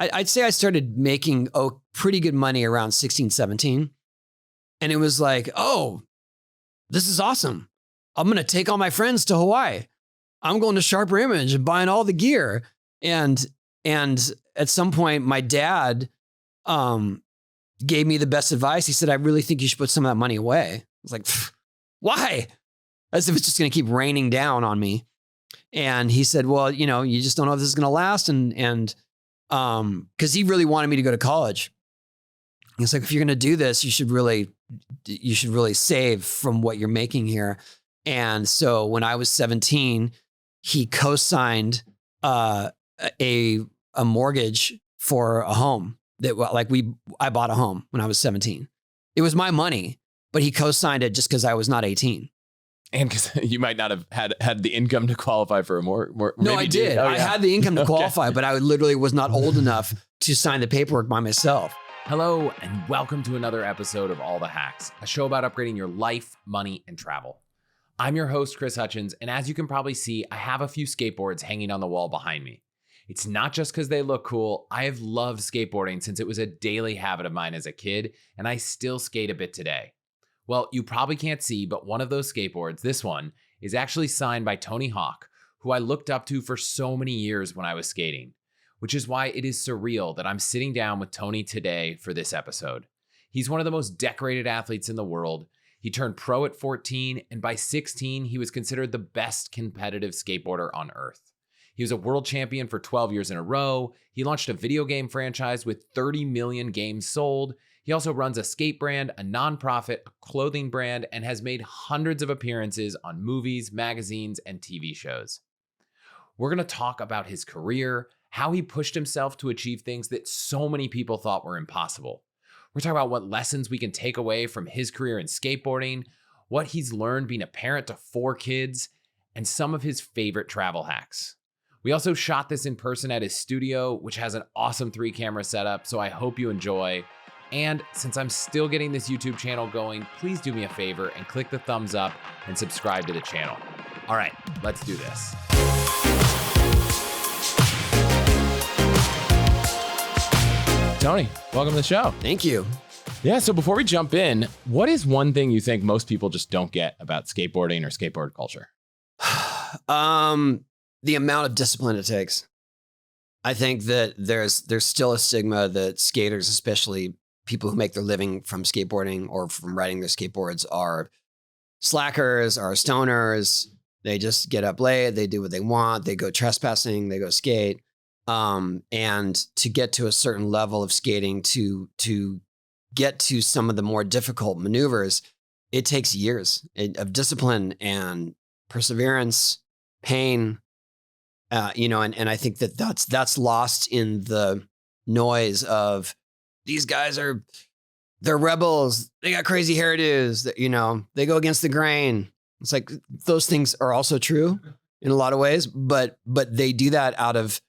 I'd say I started making pretty good money around 16, 17. And it was like, oh, this is awesome. I'm going to take all my friends to Hawaii. I'm going to Sharper Image and buying all the gear. And at some point, my dad gave me the best advice. He said, I really think you should put some of that money away. I was like, why? As if it's just going to keep raining down on me. And he said, well, you just don't know if this is going to last. And because he really wanted me to go to college. He's like, if you're going to do this, you should really save from what you're making here. And so when I was 17, he co-signed a mortgage for a home I bought a home when I was 17. It was my money, but he co-signed it just because I was not 18. And because you might not have had the income to qualify for a more. No, I did. I had the income to qualify, but I literally was not old enough to sign the paperwork by myself. Hello, and welcome to another episode of All the Hacks, a show about upgrading your life, money, and travel. I'm your host, Chris Hutchins, and as you can probably see, I have a few skateboards hanging on the wall behind me. It's not just because they look cool. I have loved skateboarding since it was a daily habit of mine as a kid, and I still skate a bit today. Well, you probably can't see, but one of those skateboards, this one, is actually signed by Tony Hawk, who I looked up to for so many years when I was skating, which is why it is surreal that I'm sitting down with Tony today for this episode. He's one of the most decorated athletes in the world. He turned pro at 14, and by 16, he was considered the best competitive skateboarder on earth. He was a world champion for 12 years in a row. He launched a video game franchise with 30 million games sold. He also runs a skate brand, a nonprofit, a clothing brand, and has made hundreds of appearances on movies, magazines, and TV shows. We're going to talk about his career, how he pushed himself to achieve things that so many people thought were impossible. We're talking about what lessons we can take away from his career in skateboarding, what he's learned being a parent to 4 kids, and some of his favorite travel hacks. We also shot this in person at his studio, which has an awesome 3-camera setup, so I hope you enjoy. And since I'm still getting this YouTube channel going, please do me a favor and click the thumbs up and subscribe to the channel. All right, let's do this. Tony, welcome to the show. Thank you. Yeah, so before we jump in, what is one thing you think most people just don't get about skateboarding or skateboard culture? The amount of discipline it takes. I think that there's still a stigma that skaters, especially people who make their living from skateboarding or from riding their skateboards, are slackers, are stoners. They just get up late, they do what they want, they go trespassing, they go skate. And to get to a certain level of skating, to get to some of the more difficult maneuvers, it takes years of discipline and perseverance, pain, and I think that's lost in the noise of these guys they're rebels. They got crazy hairdos that, they go against the grain. It's like, those things are also true in a lot of ways, but they do that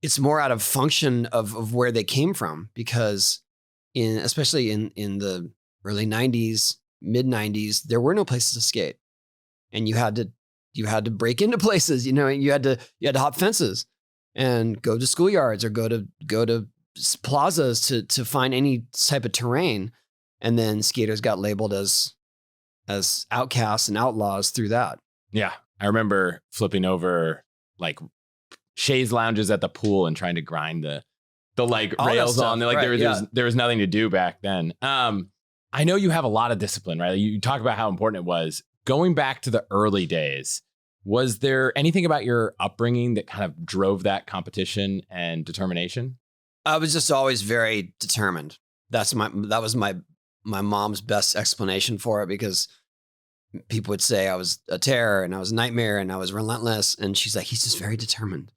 it's more out of function of where they came from, because especially in the early 90s, mid 90s, there were no places to skate, and you had to break into places, you had to hop fences and go to schoolyards or go to plazas to find any type of terrain. And then skaters got labeled as outcasts and outlaws through that. Yeah. I remember flipping over like chaise lounges at the pool and trying to grind the rails on. There was nothing to do back then. I know you have a lot of discipline, right? You talk about how important it was. Going back to the early days, was there anything about your upbringing that kind of drove that competition and determination? I was just always very determined. That was my mom's best explanation for it, because people would say I was a terror and I was a nightmare and I was relentless. And she's like, he's just very determined.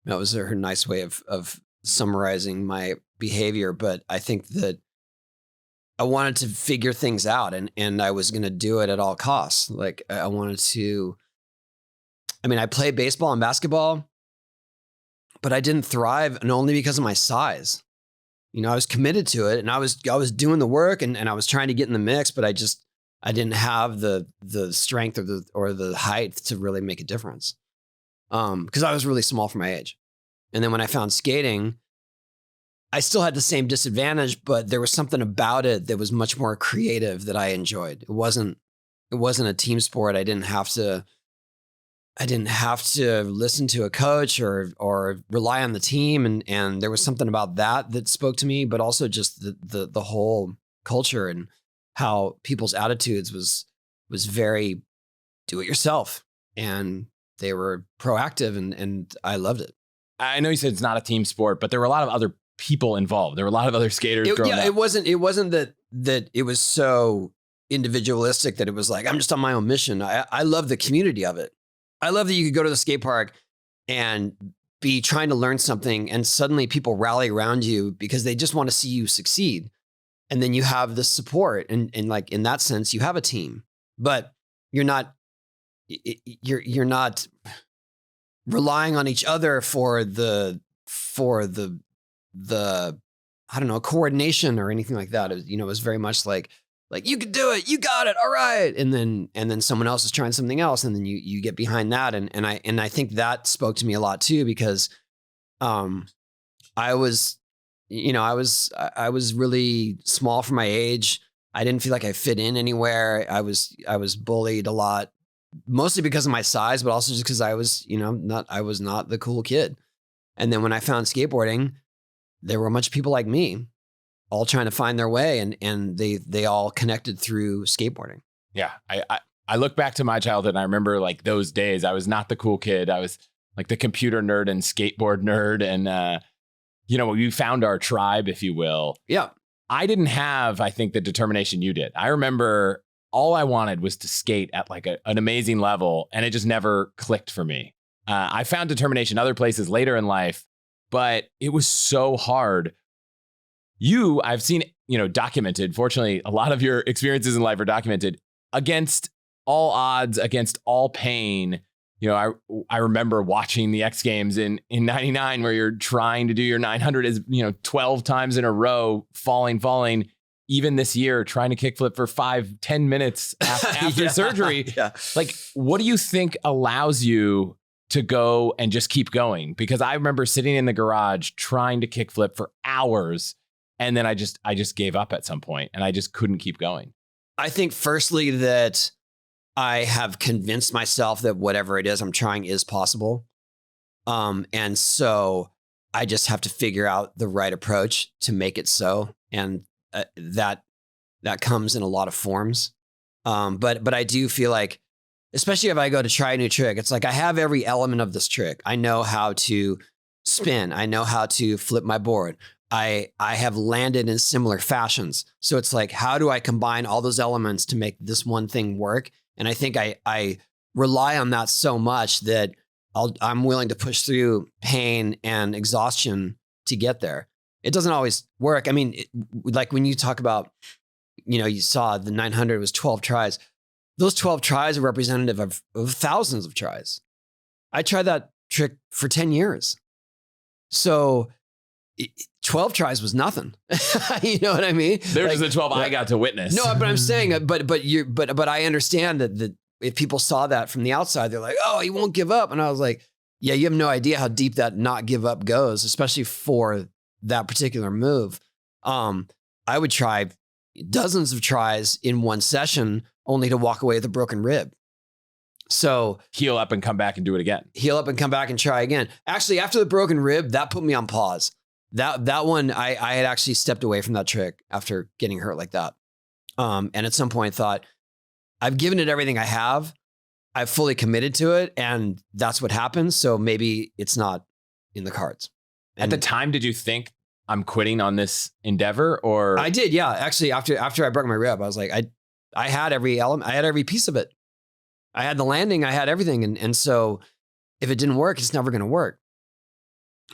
That was her nice way of summarizing my behavior. But I think that I wanted to figure things out, and I was going to do it at all costs. Like I wanted to, I played baseball and basketball, but I didn't thrive, and only because of my size. I was committed to it, and I was doing the work, and I was trying to get in the mix, but I didn't have the strength or the height to really make a difference. Because I was really small for my age. And then when I found skating, I still had the same disadvantage, but there was something about it that was much more creative that I enjoyed. It wasn't a team sport. I didn't have to listen to a coach or rely on the team. And there was something about that spoke to me, but also just the whole culture and how people's attitudes was very do it yourself. And they were proactive and I loved it. I know you said it's not a team sport, but there were a lot of other people involved. There were a lot of other skaters growing up. It wasn't that it was so individualistic that it was like, I'm just on my own mission. I love the community of it. I love that you could go to the skate park and be trying to learn something and suddenly people rally around you because they just want to see you succeed. And then you have the support and like in that sense, you have a team, but you're not relying on each other for the I don't know, coordination or anything like that. It was very much like you can do it, you got it, all right. And then someone else is trying something else, and then you get behind that. And I think that spoke to me a lot too, because I was really small for my age. I didn't feel like I fit in anywhere. I was bullied a lot, mostly because of my size, but also just because I was not the cool kid. And then when I found skateboarding, there were a bunch of people like me, all trying to find their way, and they all connected through skateboarding. Yeah, I look back to my childhood and I remember like those days. I was not the cool kid. I was like the computer nerd and skateboard nerd, and we found our tribe, if you will. Yeah, I didn't have, I think, the determination you did. I remember all I wanted was to skate at like an amazing level, and it just never clicked for me. I found determination other places later in life, but it was so hard. I've seen, documented. Fortunately, a lot of your experiences in life are documented against all odds, against all pain. I remember watching the X Games in 99 where you're trying to do your 900 as 12 times in a row, falling. Even this year, trying to kickflip for 5-10 minutes after surgery. Yeah. Like, what do you think allows you to go and just keep going? Because I remember sitting in the garage trying to kickflip for hours, and then I just gave up at some point, and I just couldn't keep going. I think firstly that I have convinced myself that whatever it is I'm trying is possible. And so I just have to figure out the right approach to make it so. And that comes in a lot of forms. But I do feel like, especially if I go to try a new trick, it's like I have every element of this trick. I know how to spin. I know how to flip my board. I have landed in similar fashions. So it's like, how do I combine all those elements to make this one thing work? And I think I rely on that so much that I'm willing to push through pain and exhaustion to get there. It doesn't always work. I mean, like when you talk about, you saw the 900 was 12 tries. Those 12 tries are representative of thousands of tries. I tried that trick for 10 years. So 12 tries was nothing. You know what I mean? There's like, the 12 I got to witness. No, but I'm saying, but I understand that if people saw that from the outside, they're like, oh, he won't give up. And I was like, yeah, you have no idea how deep that not give up goes, especially for that particular move. I would try dozens of tries in one session only to walk away with a broken rib. So heal up and come back and do it again. Heal up and come back and try again. Actually, after the broken rib, that put me on pause. That one, I had actually stepped away from that trick after getting hurt like that. And at some point thought, I've given it everything I have. I've fully committed to it, and that's what happens. So maybe it's not in the cards. And at the time, did you think I'm quitting on this endeavor? Or I did, yeah. Actually, after I broke my rib, I was like, I had every element, I had every piece of it. I had the landing, I had everything. And so if it didn't work, it's never going to work.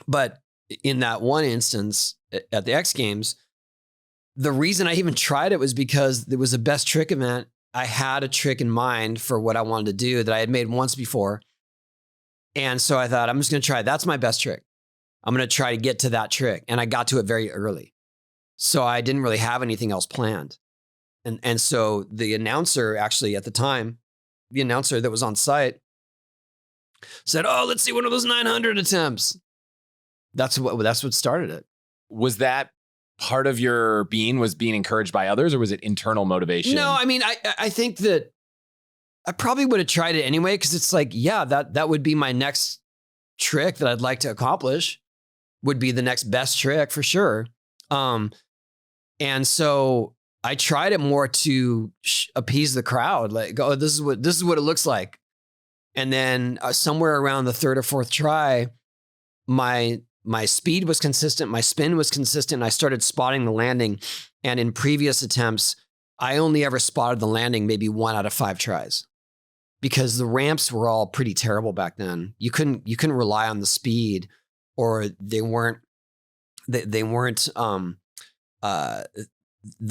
But in that one instance at the X Games, the reason I even tried it was because it was a best trick event. I had a trick in mind for what I wanted to do that I had made once before. And so I thought, I'm just going to try it. That's my best trick. I'm going to try to get to that trick. And I got to it very early. So I didn't really have anything else planned. And so the announcer actually at the time, the announcer that was on site said, oh, let's see one of those 900 attempts. That's what started it. was that part of your being, was being encouraged by others, or was it internal motivation? No, I mean, I think that I probably would have tried it anyway, because it's like, yeah, that would be my next trick that I'd like to accomplish, would be the next best trick for sure. And so I tried it more to appease the crowd, like, oh, this is what it looks like. And then somewhere around the third or fourth try, my speed was consistent, my spin was consistent. I started spotting the landing, and in previous attempts, I only ever spotted the landing maybe 1 out of 5 tries, because the ramps were all pretty terrible back then. You couldn't rely on the speed, or they weren't. The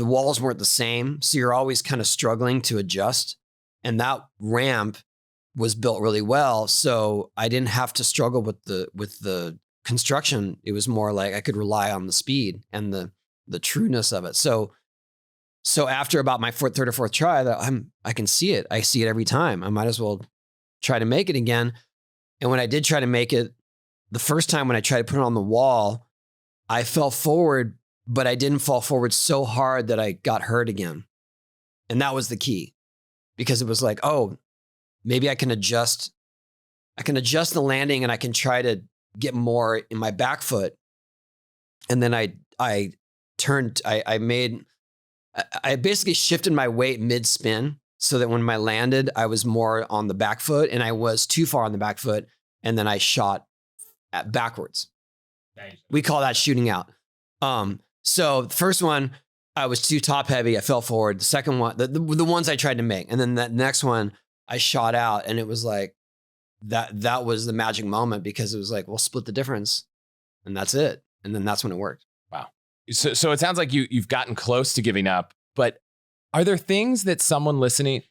walls weren't the same, so you're always kind of struggling to adjust. And that ramp was built really well, so I didn't have to struggle with the construction. It was more like I could rely on the speed and the trueness of it. So after about my third or fourth try, I can see it. I see it every time. I might as well try to make it again. And when I did try to make it, the first time when I tried to put it on the wall, I fell forward, but I didn't fall forward so hard that I got hurt again. And that was the key, because it was like, oh, maybe I can adjust the landing, and I can try to get more in my back foot. And then I basically shifted my weight mid spin, so that when I landed, I was more on the back foot, and I was too far on the back foot. And then I shot backwards. Nice. We call that shooting out. So the first one, I was too top heavy. I fell forward. The second one, the ones I tried to make. And then that next one, I shot out, and it was like, that was the magic moment, because it was like, we'll split the difference, and that's it. And then that's when it worked. Wow. So it sounds like you've gotten close to giving up, but are there things that someone listening,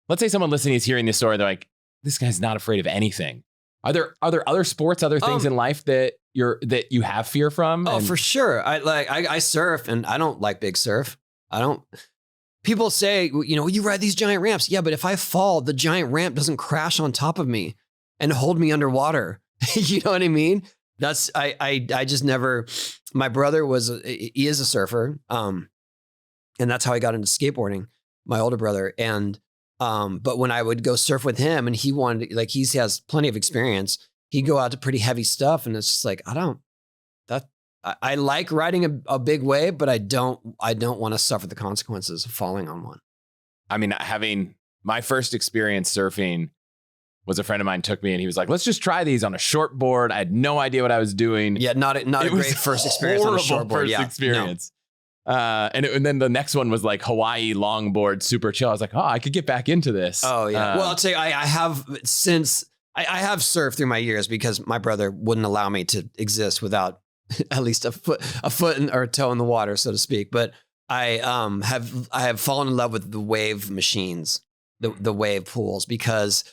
let's say someone listening is hearing this story, they're like, this guy's not afraid of anything. Are there other sports, other things in life that you have fear from? Oh, for sure. I surf, and I don't like big surf. People say, you ride these giant ramps. Yeah, but if I fall, the giant ramp doesn't crash on top of me and hold me underwater. You know what I mean? I just never. My brother he is a surfer, and that's how I got into skateboarding. My older brother, and but when I would go surf with him, and he has plenty of experience, he'd go out to pretty heavy stuff, and it's just like, I like riding a big wave, but I don't want to suffer the consequences of falling on one. I mean, having my first experience surfing was a friend of mine took me, and he was like, let's just try these on a short board. I had no idea what I was doing. Yeah, not a great first experience on a short board. First experience. No. And then the next one was like Hawaii longboard, super chill. I was like, oh, I could get back into this. Oh yeah. Well, I'll tell you, I have surfed through my years, because my brother wouldn't allow me to exist without at least a foot or a toe in the water, so to speak. But I have fallen in love with the wave machines, the wave pools, because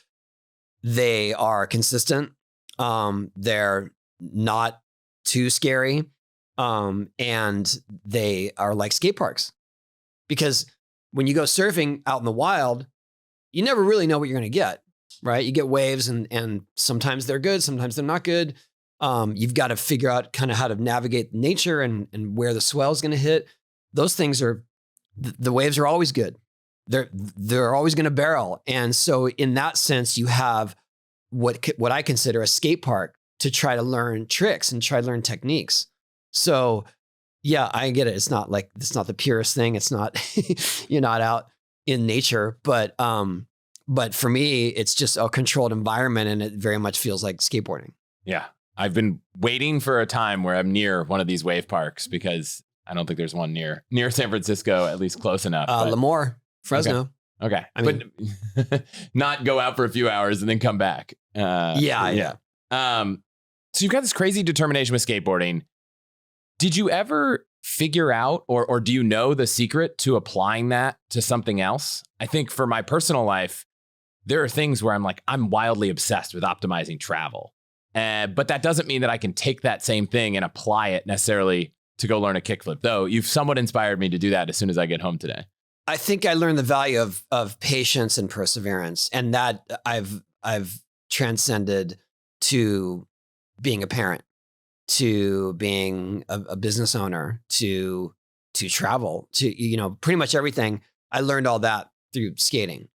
they are consistent. They're not too scary. And they are like skate parks, because when you go surfing out in the wild, you never really know what you're going to get, right? You get waves, and sometimes they're good, sometimes they're not good. You've got to figure out kind of how to navigate nature and where the swell is going to hit. Those things the waves are always good. They're always going to barrel. And so in that sense, you have what I consider a skate park to try to learn tricks and try to learn techniques. So yeah, I get it. It's not the purest thing. It's not, you're not out in nature, but for me, it's just a controlled environment, and it very much feels like skateboarding. Yeah. I've been waiting for a time where I'm near one of these wave parks, because I don't think there's one near San Francisco, at least close enough. Lemoore, Fresno. Okay. But not go out for a few hours and then come back. Yeah. So you've got this crazy determination with skateboarding. Did you ever figure out, or do you know the secret to applying that to something else? I think for my personal life, there are things where I'm wildly obsessed with optimizing travel. But that doesn't mean that I can take that same thing and apply it necessarily to go learn a kickflip, though you've somewhat inspired me to do that as soon as I get home today. I think I learned the value of patience and perseverance, and that I've transcended to being a parent. to being a business owner to travel to, pretty much everything. I learned all that through skating.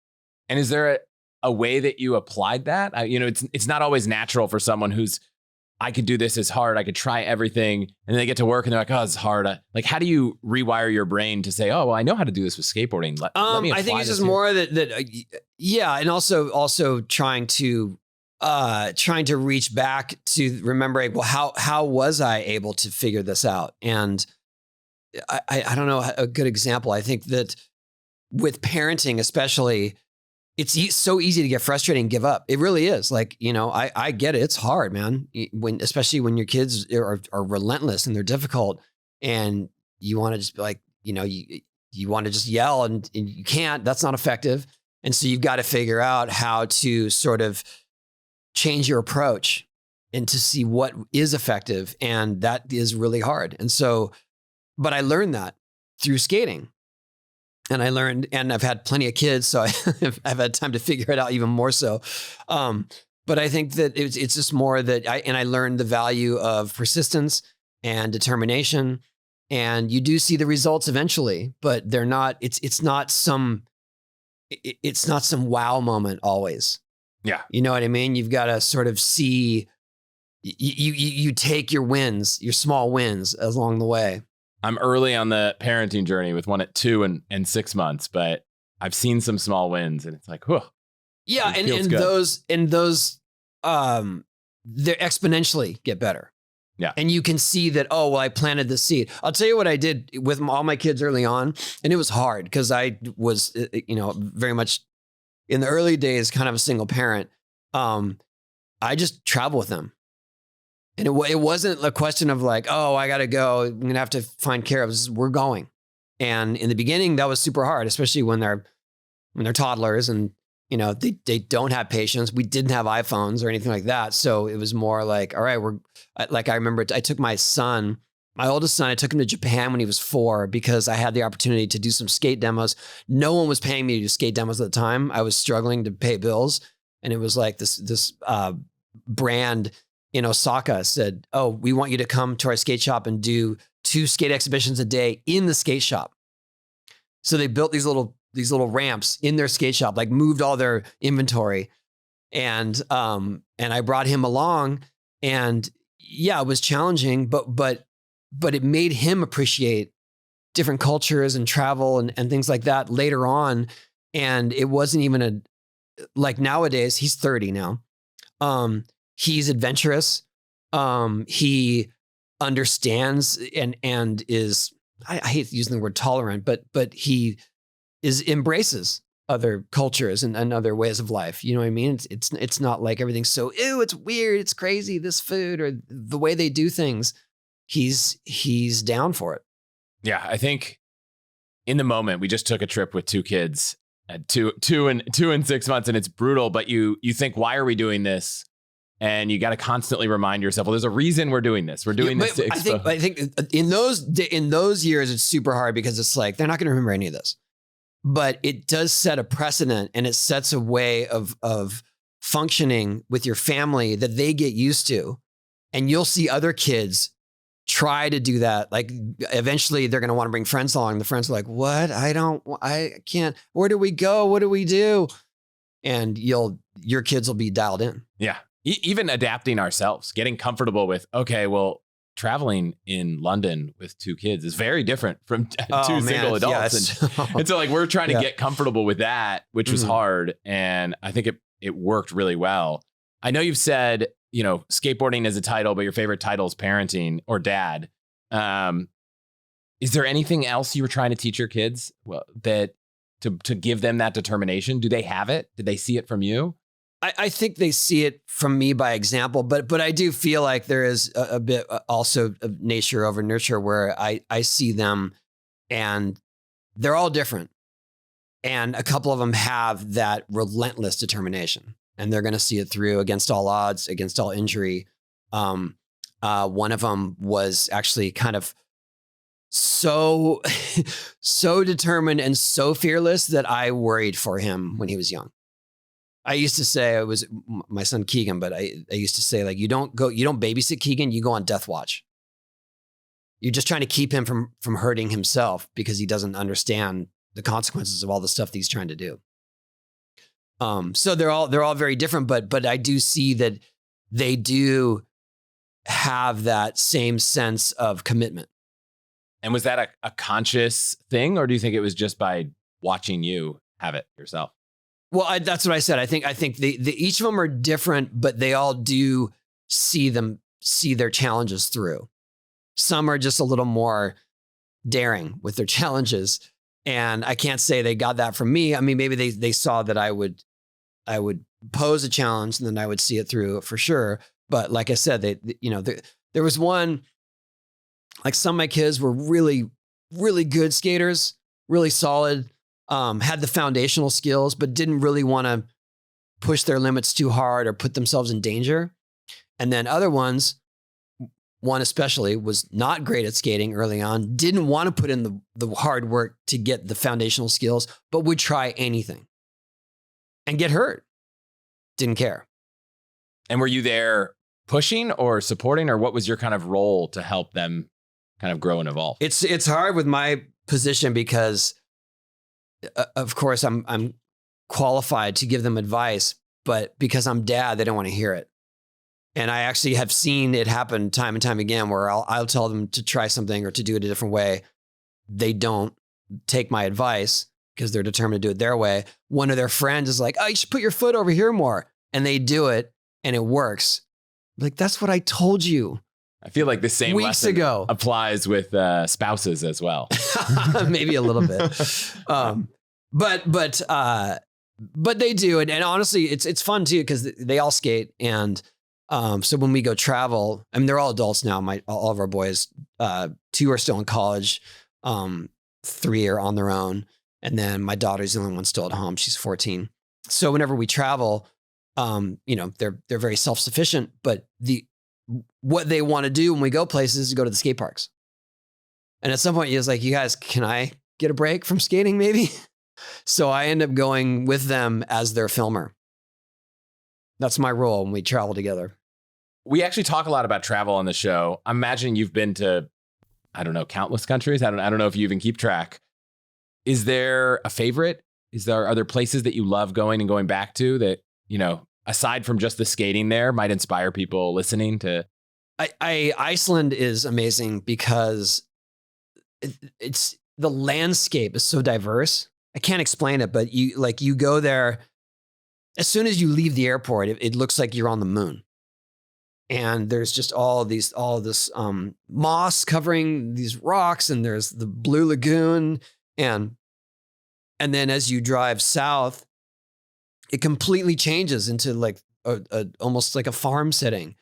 And is there a way that you applied that? It's not always natural for someone who's, I could do this, it's hard, I could try everything, and then they get to work and they're like, oh, it's hard. Like, how do you rewire your brain to say, oh, well, I know how to do this with skateboarding. Let me apply I think it's just here. more yeah, and also trying to reach back to remembering, well, how was I able to figure this out? And I don't know a good example. I think that with parenting, especially, it's so easy to get frustrated and give up. It really is. Like, I get it. It's hard, man. Especially when your kids are relentless and they're difficult, and you want to just be like, you want to just yell and you can't. That's not effective. And so you've got to figure out how to sort of change your approach and to see what is effective. And that is really hard. And so, but I learned that through skating. And I learned, and I've had plenty of kids, so I've had time to figure it out even more so. But I think that it's just more that I learned the value of persistence and determination. And you do see the results eventually, but they're not. It's not some wow moment always. Yeah, you know what I mean. You've got to sort of see. You take your wins, your small wins along the way. I'm early on the parenting journey with one at 2 and 6 months, but I've seen some small wins, and it's like, whew. Yeah, and those they exponentially get better. Yeah, and you can see that. Oh, well, I planted the seed. I'll tell you what I did with all my kids early on, and it was hard because I was, very much in the early days, kind of a single parent. I just travel with them. And it wasn't a question of like, oh, I got to go. I'm going to have to find care of this. We're going. And in the beginning, that was super hard, especially when they're toddlers and, they don't have patience. We didn't have iPhones or anything like that. So it was more like, all right, I remember I took my oldest son, I took him to Japan when he was 4 because I had the opportunity to do some skate demos. No one was paying me to do skate demos at the time. I was struggling to pay bills. And it was like this brand in Osaka said, oh, we want you to come to our skate shop and do 2 skate exhibitions a day in the skate shop. So they built these little ramps in their skate shop, like moved all their inventory. And I brought him along, and yeah, it was challenging, but it made him appreciate different cultures and travel and things like that later on. And it wasn't even like nowadays, he's 30 now. He's adventurous. He understands and is, I hate using the word tolerant, but he embraces other cultures and other ways of life. You know what I mean? It's not like everything's so, ew, it's weird, it's crazy, this food or the way they do things. He's down for it. Yeah, I think in the moment, we just took a trip with 2 kids at 2 and 6 months, and it's brutal, but you think, why are we doing this? And you got to constantly remind yourself, well, there's a reason we're doing this. We're doing this to expose. I think in those years, it's super hard because it's like, they're not going to remember any of this. But it does set a precedent, and it sets a way of functioning with your family that they get used to. And you'll see other kids try to do that. Like eventually they're going to want to bring friends along. The friends are like, what? I can't. Where do we go? What do we do? And your kids will be dialed in. Yeah. Even adapting ourselves, getting comfortable with, okay, well, traveling in London with 2 kids is very different from 2 single adults. Yes. And so like, we're trying to get comfortable with that, which was hard. And I think it worked really well. I know you've said, skateboarding is a title, but your favorite title is parenting or dad. Is there anything else you were trying to teach your kids? Well, that to give them that determination? Do they have it? Did they see it from you? I think they see it from me by example, but I do feel like there is a bit also of nature over nurture where I see them and they're all different. And a couple of them have that relentless determination, and they're going to see it through against all odds, against all injury. One of them was actually kind of so determined and so fearless that I worried for him when he was young. I used to say, it was my son Keegan, but I used to say, like, you don't babysit Keegan, you go on death watch. You're just trying to keep him from hurting himself because he doesn't understand the consequences of all the stuff that he's trying to do. So they're all very different, but I do see that they do have that same sense of commitment. And was that a conscious thing, or do you think it was just by watching you have it yourself? Well, that's what I said. I think each of them are different, but they all do see their challenges through. Some are just a little more daring with their challenges, and I can't say they got that from me. I mean, maybe they saw that I would pose a challenge, and then I would see it through for sure. But like I said, there was one, like, some of my kids were really, really good skaters, really solid, had the foundational skills, but didn't really want to push their limits too hard or put themselves in danger. And then other ones, one especially, was not great at skating early on, didn't want to put in the hard work to get the foundational skills, but would try anything and get hurt. Didn't care. And were you there pushing or supporting, or what was your kind of role to help them kind of grow and evolve? It's hard with my position because, of course, I'm qualified to give them advice, but because I'm dad, they don't want to hear it. And I actually have seen it happen time and time again where I'll tell them to try something or to do it a different way. They don't take my advice because they're determined to do it their way. One of their friends is like, "Oh, you should put your foot over here more." And they do it and it works. Like, that's what I told you. I feel like the same weeks lesson ago applies with spouses as well. Maybe a little bit. But they do. And honestly, it's fun too, because they all skate. And so when we go travel, I mean, they're all adults now. All of our boys, 2 are still in college. 3 are on their own. And then my daughter's the only one still at home. She's 14. So whenever we travel, they're very self-sufficient, but what they want to do when we go places is go to the skate parks. And at some point, he was like, "You guys, can I get a break from skating maybe?" So I end up going with them as their filmer. That's my role when we travel together. We actually talk a lot about travel on the show. I'm imagining you've been to, I don't know, countless countries. I don't know if you even keep track. Is there a favorite? Are there places that you love going and going back to that, aside from just the skating there, might inspire people listening to? Iceland is amazing because it's the landscape is so diverse. I can't explain it, but you go there, as soon as you leave the airport, it looks like you're on the moon. And there's just all this moss covering these rocks, and there's the Blue Lagoon, and then as you drive south, it completely changes into like almost like a farm setting,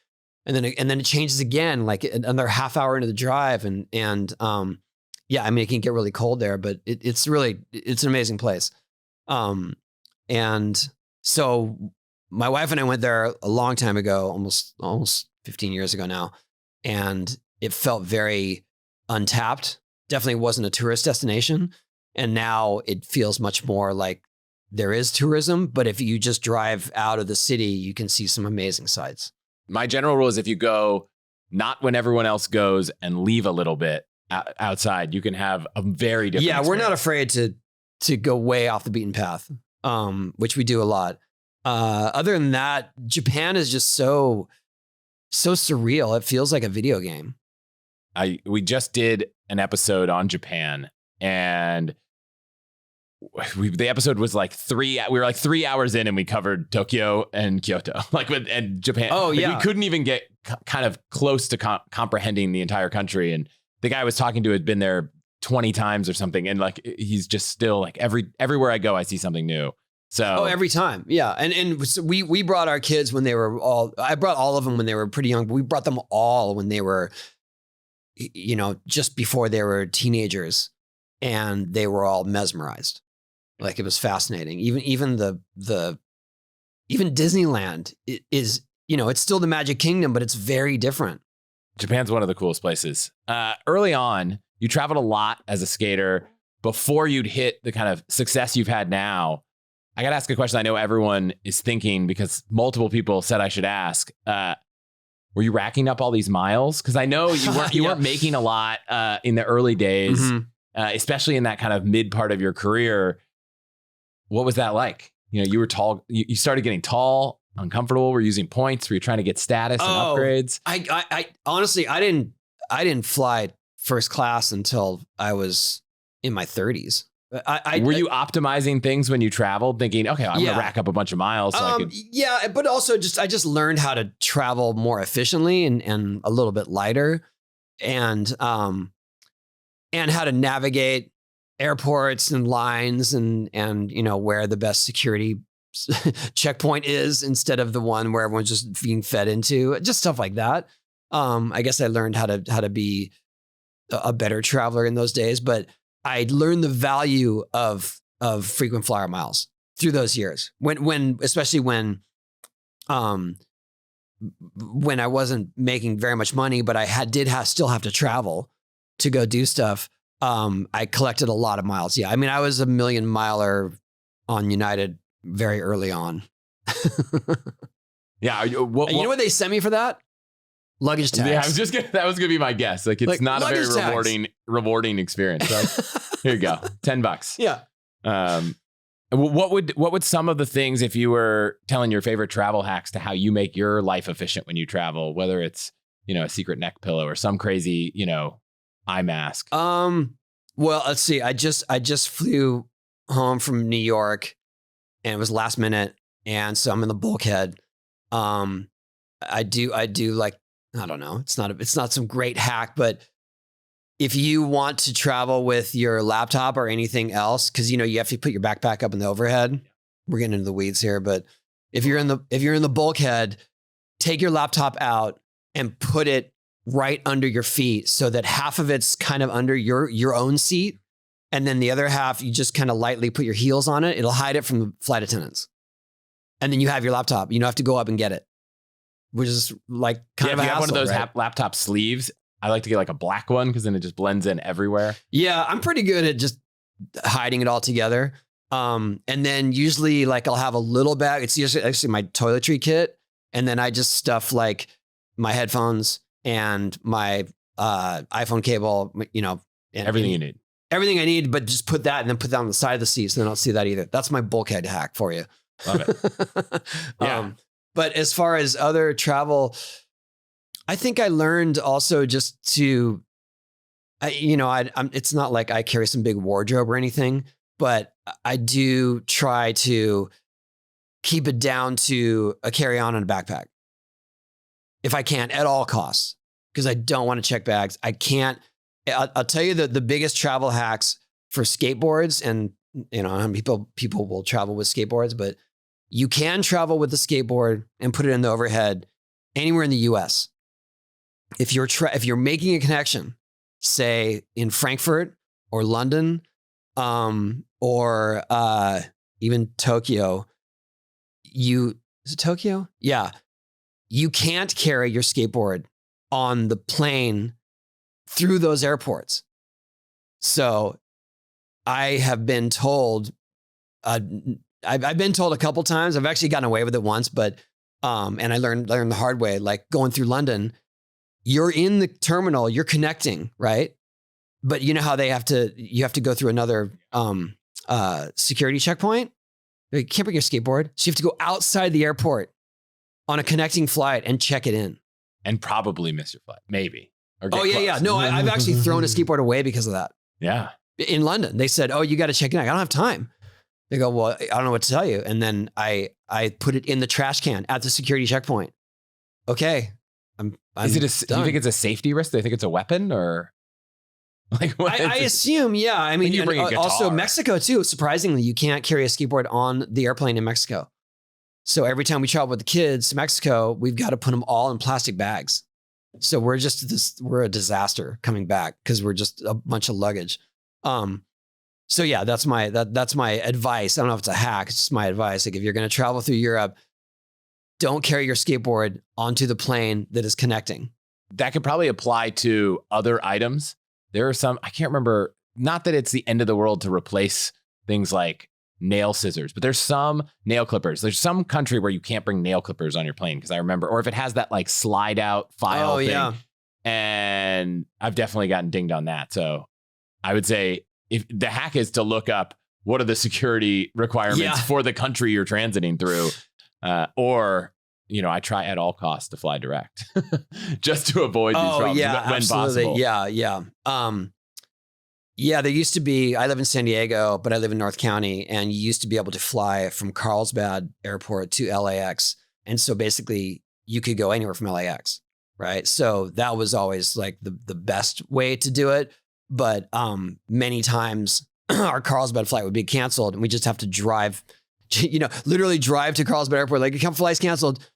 and then it changes again, like another half hour into the drive, and yeah, I mean, it can get really cold there, but it's an amazing place. And so my wife and I went there a long time ago, almost 15 years ago now, and it felt very untapped. Definitely wasn't a tourist destination, and now it feels much more like there is tourism, but if you just drive out of the city, you can see some amazing sights. My general rule is if you go not when everyone else goes and leave a little bit outside, you can have a very different experience. We're not afraid to go way off the beaten path, which we do a lot. Other than that, Japan is just so surreal. It feels like a video game. We just did an episode on Japan, and the episode was like we were like 3 hours in, and we covered Tokyo and Kyoto, and Japan. Oh yeah. We couldn't even get kind of close to comprehending the entire country. And the guy I was talking to had been there 20 times or something. And like, he's just still like everywhere I go, I see something new. So every time. Yeah. And so we brought our kids when they were I brought all of them when they were pretty young, but we brought them all when they were, just before they were teenagers, and they were all mesmerized. Like, it was fascinating. Even Disneyland is, it's still the Magic Kingdom, but it's very different. Japan's one of the coolest places. Early on, you traveled a lot as a skater before you'd hit the kind of success you've had now. I got to ask a question I know everyone is thinking because multiple people said I should ask. Were you racking up all these miles? Because I know you weren't making a lot in the early days, especially in that kind of mid part of your career. What was that like? You know, you were tall. You started getting tall, uncomfortable. Were you using points? Were you trying to get status and upgrades? I honestly, I didn't fly first class until I was in my 30s. Were you optimizing things when you traveled, thinking, okay, I'm gonna rack up a bunch of miles? So yeah, but also I just learned how to travel more efficiently and a little bit lighter, and how to navigate airports and lines and you know where the best security checkpoint is instead of the one where everyone's just being fed into, just stuff like that. I guess I learned how to be a better traveler in those days, but I learned the value of frequent flyer miles through those years. Especially when I wasn't making very much money, but I still have to travel to go do stuff. I collected a lot of miles. Yeah, I mean, I was a million miler on United very early on. Yeah, you know what they sent me for that? Luggage tags. Yeah, that was gonna be my guess. Like it's not a very rewarding experience. Right? Here you go, $10. Yeah. What would some of the things, if you were telling your favorite travel hacks to how you make your life efficient when you travel, whether it's, you know, a secret neck pillow or some crazy, you know, eye mask? Well, let's see. I just flew home from New York and it was last minute. And so I'm in the bulkhead. I do like, I don't know. It's not some great hack, but if you want to travel with your laptop or anything else, because you know you have to put your backpack up in the overhead. We're getting into the weeds here, but if you're in the bulkhead, take your laptop out and put it right under your feet so that half of it's kind of under your own seat, and then the other half you just kind of lightly put your heels on it. It'll hide it from the flight attendants, and then you have your laptop. You don't have to go up and get it, which is like kind of a hassle. If you have one of those right? laptop sleeves, I like to get like a black one because then it just blends in everywhere. Yeah, I'm pretty good at just hiding it all together. And then usually like I'll have a little bag. It's usually actually my toiletry kit. And then I just stuff like my headphones and my iPhone cable, you know. Everything you need. Everything I need, but just put that and then put that on the side of the seat so then I don't see that either. That's my bulkhead hack for you. Love it. Yeah. But as far as other travel, I think I learned also just to, it's not like I carry some big wardrobe or anything, but I do try to keep it down to a carry-on and a backpack. If I can, at all costs, because I don't want to check bags. I can't, I'll tell you the biggest travel hacks for skateboards, and you know, people will travel with skateboards, but you can travel with the skateboard and put it in the overhead anywhere in the US. If you're making a connection, say in Frankfurt or London, or even Tokyo, is it Tokyo? Yeah. You can't carry your skateboard on the plane through those airports. So I have been told, I've been told a couple times, I've actually gotten away with it once, but, and I learned the hard way, like going through London, you're in the terminal, you're connecting, right? But you know how you have to go through another security checkpoint? You can't bring your skateboard. So you have to go outside the airport on a connecting flight and check it in. And probably miss your flight, maybe. Or get close. Yeah. No, I've actually thrown a skateboard away because of that. Yeah. In London, they said, oh, you got to check in. I don't have time. They go, well, I don't know what to tell you. And then I put it in the trash can at the security checkpoint. Okay. I'm do you think it's a safety risk? Do they think it's a weapon or like what? I assume, yeah. I mean, also Mexico too. Surprisingly, you can't carry a skateboard on the airplane in Mexico. So every time we travel with the kids to Mexico, we've got to put them all in plastic bags. So we're a disaster coming back because we're just a bunch of luggage. So yeah, that's my advice. I don't know if it's a hack. It's just my advice. Like if you're going to travel through Europe, don't carry your skateboard onto the plane that is connecting. That could probably apply to other items. There are some, I can't remember, not that it's the end of the world to replace things like nail scissors, but there's some nail clippers. There's some country where you can't bring nail clippers on your plane because I remember, or if it has that like slide out file thing. Yeah. And I've definitely gotten dinged on that. So I would say if the hack is to look up what are the security requirements for the country you're transiting through, or I try at all costs to fly direct just to avoid these problems when absolutely. possible. Yeah, there used to be, I live in San Diego, but I live in North County, and you used to be able to fly from Carlsbad Airport to LAX. And so basically you could go anywhere from LAX, right? So that was always like the best way to do it. But many times our Carlsbad flight would be canceled and we just have to drive, literally drive to Carlsbad Airport. Like, your flight's canceled,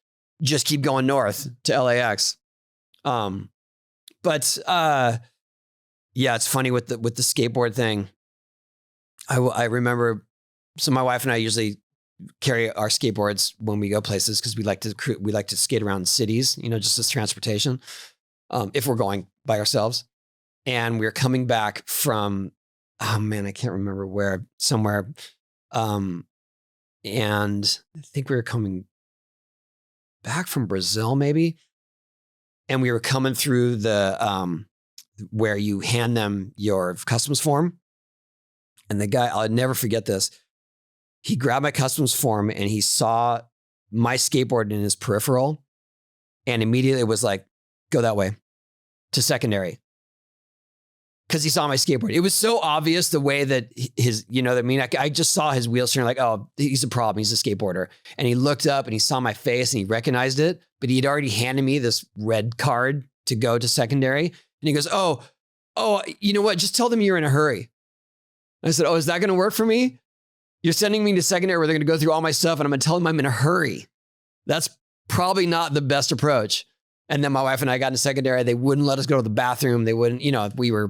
just keep going north to LAX. Yeah, it's funny with the skateboard thing. I remember, so my wife and I usually carry our skateboards when we go places because we like to skate around cities, just as transportation, if we're going by ourselves. And we were coming back from, oh man, I can't remember where, somewhere, and I think we were coming back from Brazil, maybe, and we were coming through the where you hand them your customs form. And the guy, I'll never forget this. He grabbed my customs form and he saw my skateboard in his peripheral and immediately was like, go that way to secondary. Because he saw my skateboard. It was so obvious the way that his, I just saw his wheels turn like, oh, he's a problem. He's a skateboarder. And he looked up and he saw my face and he recognized it, but he had already handed me this red card to go to secondary. And he goes, oh, you know what? Just tell them you're in a hurry. I said, oh, is that going to work for me? You're sending me to secondary where they're going to go through all my stuff and I'm going to tell them I'm in a hurry. That's probably not the best approach. And then my wife and I got into secondary. They wouldn't let us go to the bathroom. They wouldn't, we were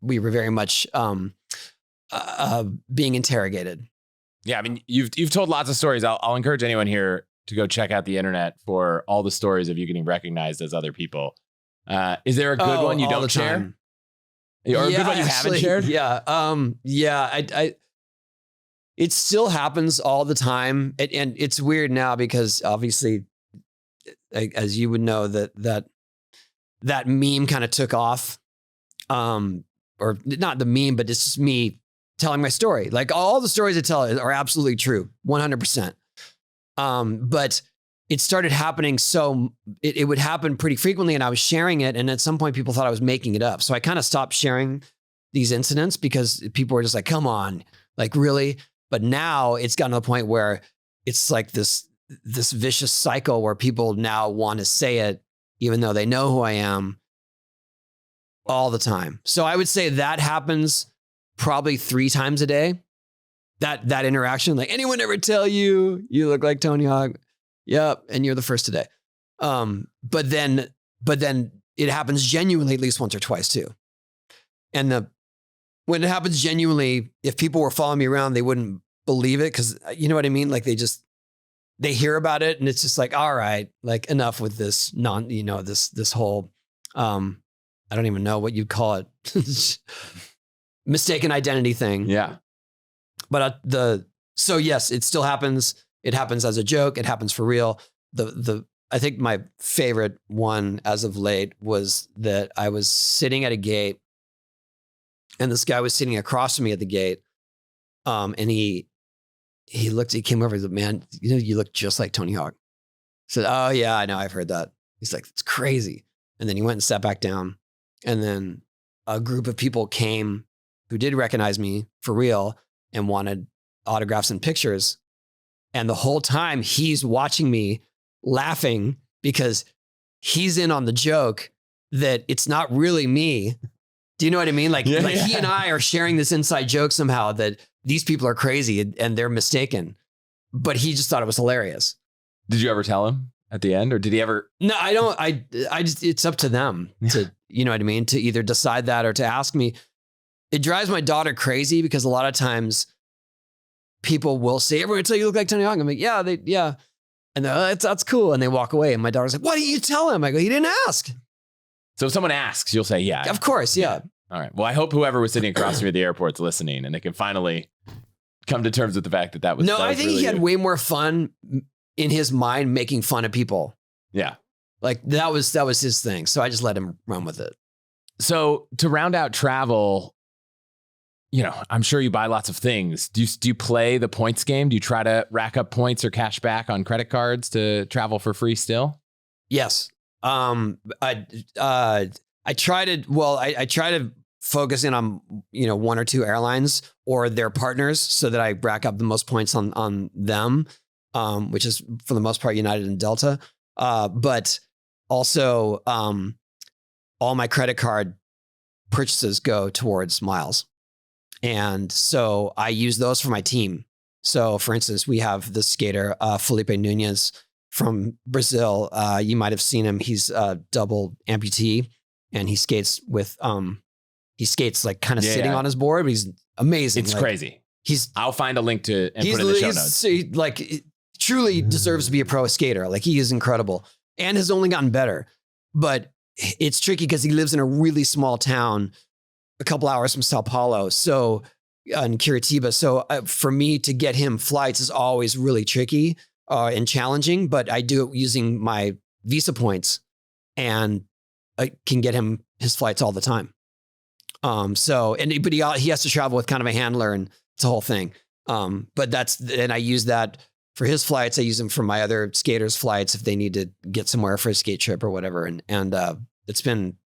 very much being interrogated. Yeah. I mean, you've told lots of stories. I'll encourage anyone here to go check out the internet for all the stories of you getting recognized as other people. Is there a good one you don't share? Or a good one you haven't shared? Yeah. It still happens all the time. And it's weird now because obviously, as you would know, that meme kind of took off. Or not the meme, but it's just me telling my story. Like, all the stories I tell are absolutely true, 100%. But it started happening. So it would happen pretty frequently and I was sharing it. And at some point people thought I was making it up. So I kind of stopped sharing these incidents because people were just like, come on, like, really? But now it's gotten to the point where it's like this vicious cycle where people now want to say it, even though they know who I am, all the time. So I would say that happens probably 3 times a day. That interaction, like, anyone ever tell you look like Tony Hawk? Yep. And you're the first today. But then it happens genuinely at least once or twice too. And when it happens genuinely, if people were following me around, they wouldn't believe it. Cause you know what I mean? Like, they hear about it and it's just like, all right, like, enough with this this whole, I don't even know what you'd call it. Mistaken identity thing. Yeah. But so yes, it still happens. It happens as a joke. It happens for real. I think my favorite one as of late was that I was sitting at a gate and this guy was sitting across from me at the gate. And he came over, he's like, man, you look just like Tony Hawk. I said, oh yeah, I know. I've heard that. He's like, it's crazy. And then he went and sat back down. And then a group of people came who did recognize me for real and wanted autographs and pictures. And the whole time he's watching me laughing because he's in on the joke that it's not really me. Do you know what I mean? Like, he and I are sharing this inside joke somehow that these people are crazy and they're mistaken. But he just thought it was hilarious. Did you ever tell him at the end, or did he ever? No, I don't. I just, it's up to them to, you know what I mean? To either decide that or to ask me. It drives my daughter crazy because a lot of times people will say, everyone tell you look like Tony Hawk. I'm like, yeah. And that's cool. And they walk away. And my daughter's like, why didn't you tell him? I go, he didn't ask. So if someone asks, you'll say, yeah. Of course, yeah. All right. Well, I hope whoever was sitting across from me at the airport's listening and they can finally come to terms with the fact that was No, I was think really he had good. way more fun in his mind making fun of people. Yeah. Like that was his thing. So I just let him run with it. So to round out travel, I'm sure you buy lots of things. Do you play the points game? Do you try to rack up points or cash back on credit cards to travel for free still? Yes. I try to focus in on, one or two airlines or their partners so that I rack up the most points on them, which is for the most part United and Delta. But also all my credit card purchases go towards miles. And so I use those for my team. So for instance, we have the skater, Felipe Nunez from Brazil. You might've seen him. He's a double amputee and he skates like kind of sitting on his board, but he's amazing. It's like, crazy. I'll find a link to and put in the show notes. He, like truly deserves to be a pro skater. Like he is incredible and has only gotten better, but it's tricky because he lives in a really small town, a couple hours from Sao Paulo. So in Curitiba. So for me to get him flights is always really tricky and challenging, but I do it using my Visa points and I can get him his flights all the time. But he has to travel with kind of a handler and it's a whole thing. And I use that for his flights. I use them for my other skaters' flights if they need to get somewhere for a skate trip or whatever. And it's been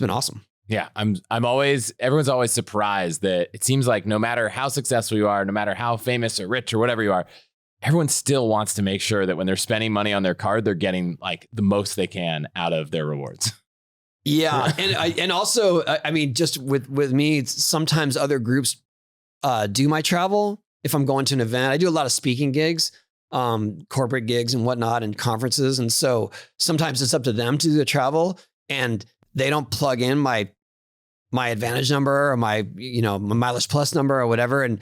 awesome. Yeah, everyone's always surprised that it seems like no matter how successful you are, no matter how famous or rich or whatever you are, everyone still wants to make sure that when they're spending money on their card, they're getting like the most they can out of their rewards. Yeah. And also, I mean, just with me, sometimes other groups do my travel. If I'm going to an event, I do a lot of speaking gigs, corporate gigs and whatnot and conferences. And so sometimes it's up to them to do the travel and they don't plug in my advantage number or my mileage plus number or whatever. And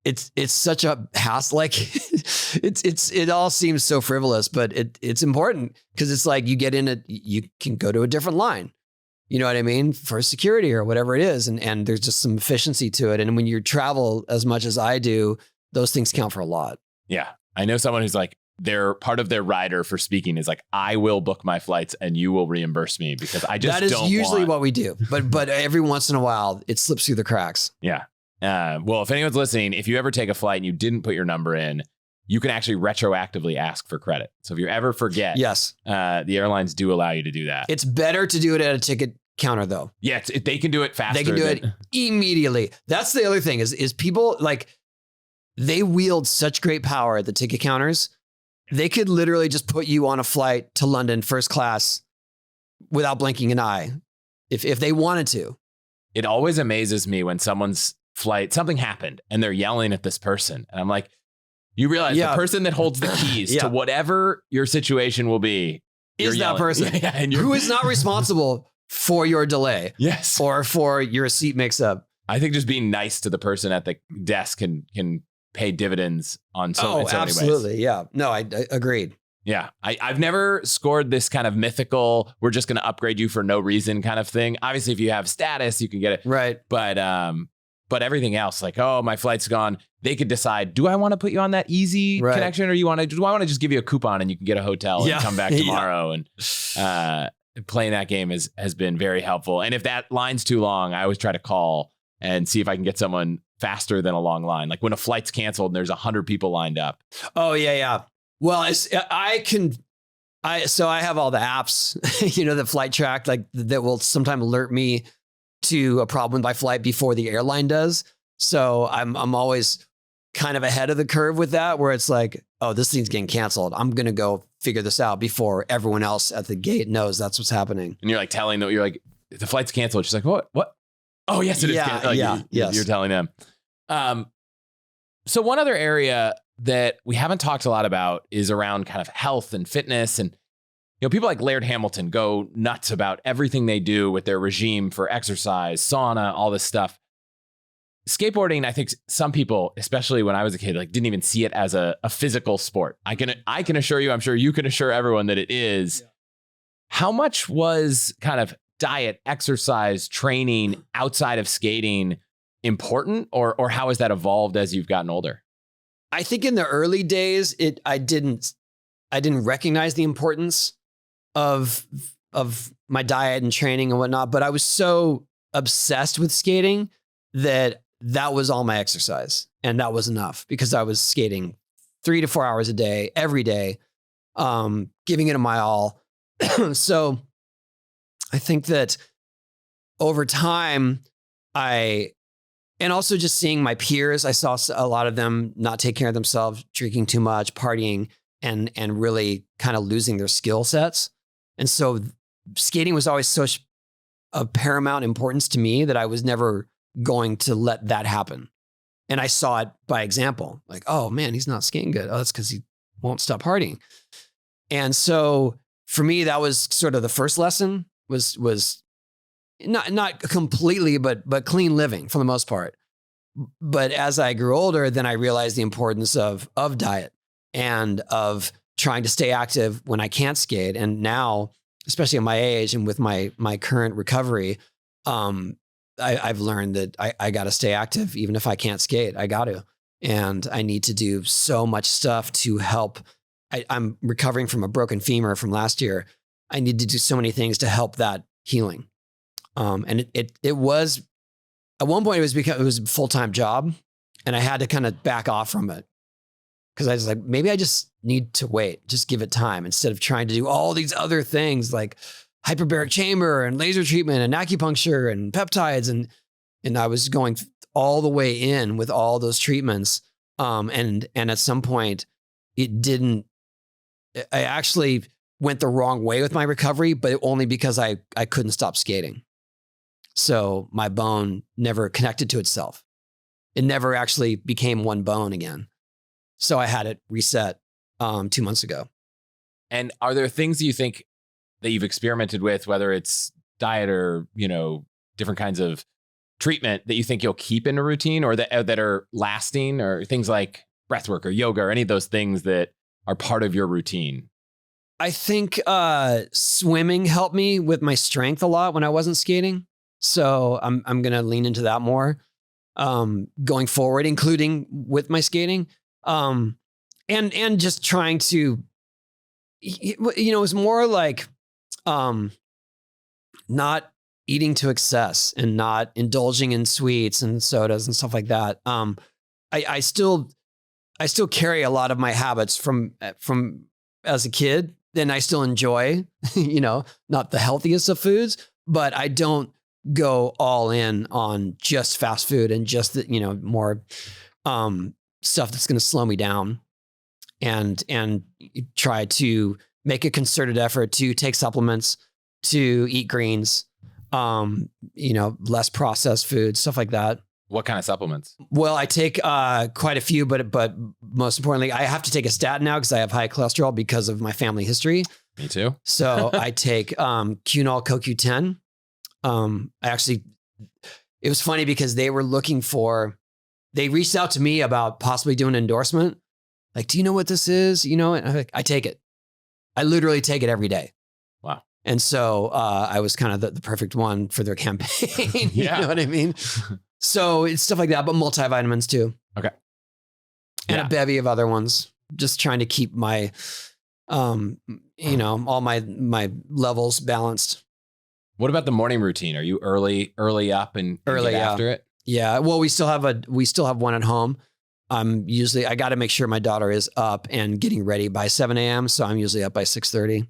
it's such a hassle. Like it all seems so frivolous, but it's important because it's like you get in you can go to a different line. You know what I mean? For security or whatever it is. And there's just some efficiency to it. And when you travel as much as I do, those things count for a lot. Yeah. I know someone who's like, their part of their rider for speaking is like, I will book my flights and you will reimburse me because I just don't want. That is usually what we do. But every once in a while it slips through the cracks. Yeah. Well, if anyone's listening, if you ever take a flight and you didn't put your number in, you can actually retroactively ask for credit. So if you ever forget, yes, the airlines do allow you to do that. It's better to do it at a ticket counter though. Yeah, they can do it faster. They can do it immediately. That's the other thing is people like they wield such great power at the ticket counters. They could literally just put you on a flight to London first class without blinking an eye if they wanted to. It always amazes me when someone's flight, something happened and they're yelling at this person. And I'm like, you realize the person that holds the keys to whatever your situation will be is that person who is not responsible for your delay. Yes. Or for your seat mix up. I think just being nice to the person at the desk can pay dividends on so many ways. Absolutely. Yeah. No, I agreed. Yeah. I've never scored this kind of mythical, we're just going to upgrade you for no reason kind of thing. Obviously, if you have status, you can get it. Right. But everything else, like, oh, my flight's gone. They could decide, do I want to put you on that easy connection or do I want to just give you a coupon and you can get a hotel and come back tomorrow? And playing that game has been very helpful. And if that line's too long, I always try to call and see if I can get someone faster than a long line. Like when a flight's canceled and there's 100 people lined up. Oh, yeah. Well, I have all the apps, the flight track, like that will sometimes alert me to a problem with my flight before the airline does. So I'm always kind of ahead of the curve with that, where it's like, oh, this thing's getting canceled. I'm going to go figure this out before everyone else at the gate knows that's what's happening. And you're like telling them, you're like, the flight's canceled. She's like, what? Oh, yes, it is. Yes. You're telling them. So one other area that we haven't talked a lot about is around kind of health and fitness. And, people like Laird Hamilton go nuts about everything they do with their regime for exercise, sauna, all this stuff. Skateboarding, I think some people, especially when I was a kid, like didn't even see it as a physical sport. I can assure you, I'm sure you can assure everyone that it is. Yeah. How much was kind of diet, exercise, training outside of skating important, or how has that evolved as you've gotten older? I think in the early days, I didn't recognize the importance of my diet and training and whatnot, but I was so obsessed with skating that was all my exercise. And that was enough because I was skating 3 to 4 hours a day, every day, giving it my all. So I think that over time, and also just seeing my peers, I saw a lot of them not take care of themselves, drinking too much, partying, and really kind of losing their skill sets. And so skating was always such a paramount importance to me that I was never going to let that happen. And I saw it by example, like, oh man, he's not skating good. Oh, that's because he won't stop partying. And so for me, that was sort of the first lesson was not completely, but clean living for the most part. But as I grew older, then I realized the importance of diet and of trying to stay active when I can't skate. And now, especially at my age and with my current recovery, I've learned that I got to stay active even if I can't skate. I got to, and I need to do so much stuff to help. I'm recovering from a broken femur from last year. I need to do so many things to help that healing. And it was, at one point it was a full-time job, and I had to kind of back off from it because I was like, maybe I just need to wait, just give it time instead of trying to do all these other things like hyperbaric chamber and laser treatment and acupuncture and peptides. And I was going all the way in with all those treatments. And at some point I actually went the wrong way with my recovery, but only because I couldn't stop skating. So my bone never connected to itself. It never actually became one bone again. So I had it reset 2 months ago. And are there things that you think that you've experimented with, whether it's diet or, different kinds of treatment, that you think you'll keep in a routine, or that are lasting, or things like breath work or yoga or any of those things that are part of your routine? I think swimming helped me with my strength a lot when I wasn't skating. So I'm going to lean into that more going forward, including with my skating. And just trying to, it was more like not eating to excess and not indulging in sweets and sodas and stuff like that. I still carry a lot of my habits from as a kid. Then I still enjoy, not the healthiest of foods, but I don't go all in on just fast food and just the, more stuff that's going to slow me down, and try to make a concerted effort to take supplements, to eat greens, less processed food, stuff like that. What kind of supplements? Well, I take quite a few, but most importantly, I have to take a statin now because I have high cholesterol because of my family history. Me too. So I take Qunol CoQ10. It was funny because they reached out to me about possibly doing an endorsement. Like, do you know what this is? And I'm like, I take it. I literally take it every day. Wow. And so I was kind of the perfect one for their campaign. Yeah. You know what I mean? So it's stuff like that, but multivitamins too. Okay. And a bevy of other ones. Just trying to keep my, all my levels balanced. What about the morning routine? Are you early up and early get after it? Yeah. Well, we still have one at home. I got to make sure my daughter is up and getting ready by 7 a.m. So I'm usually up by 6:30.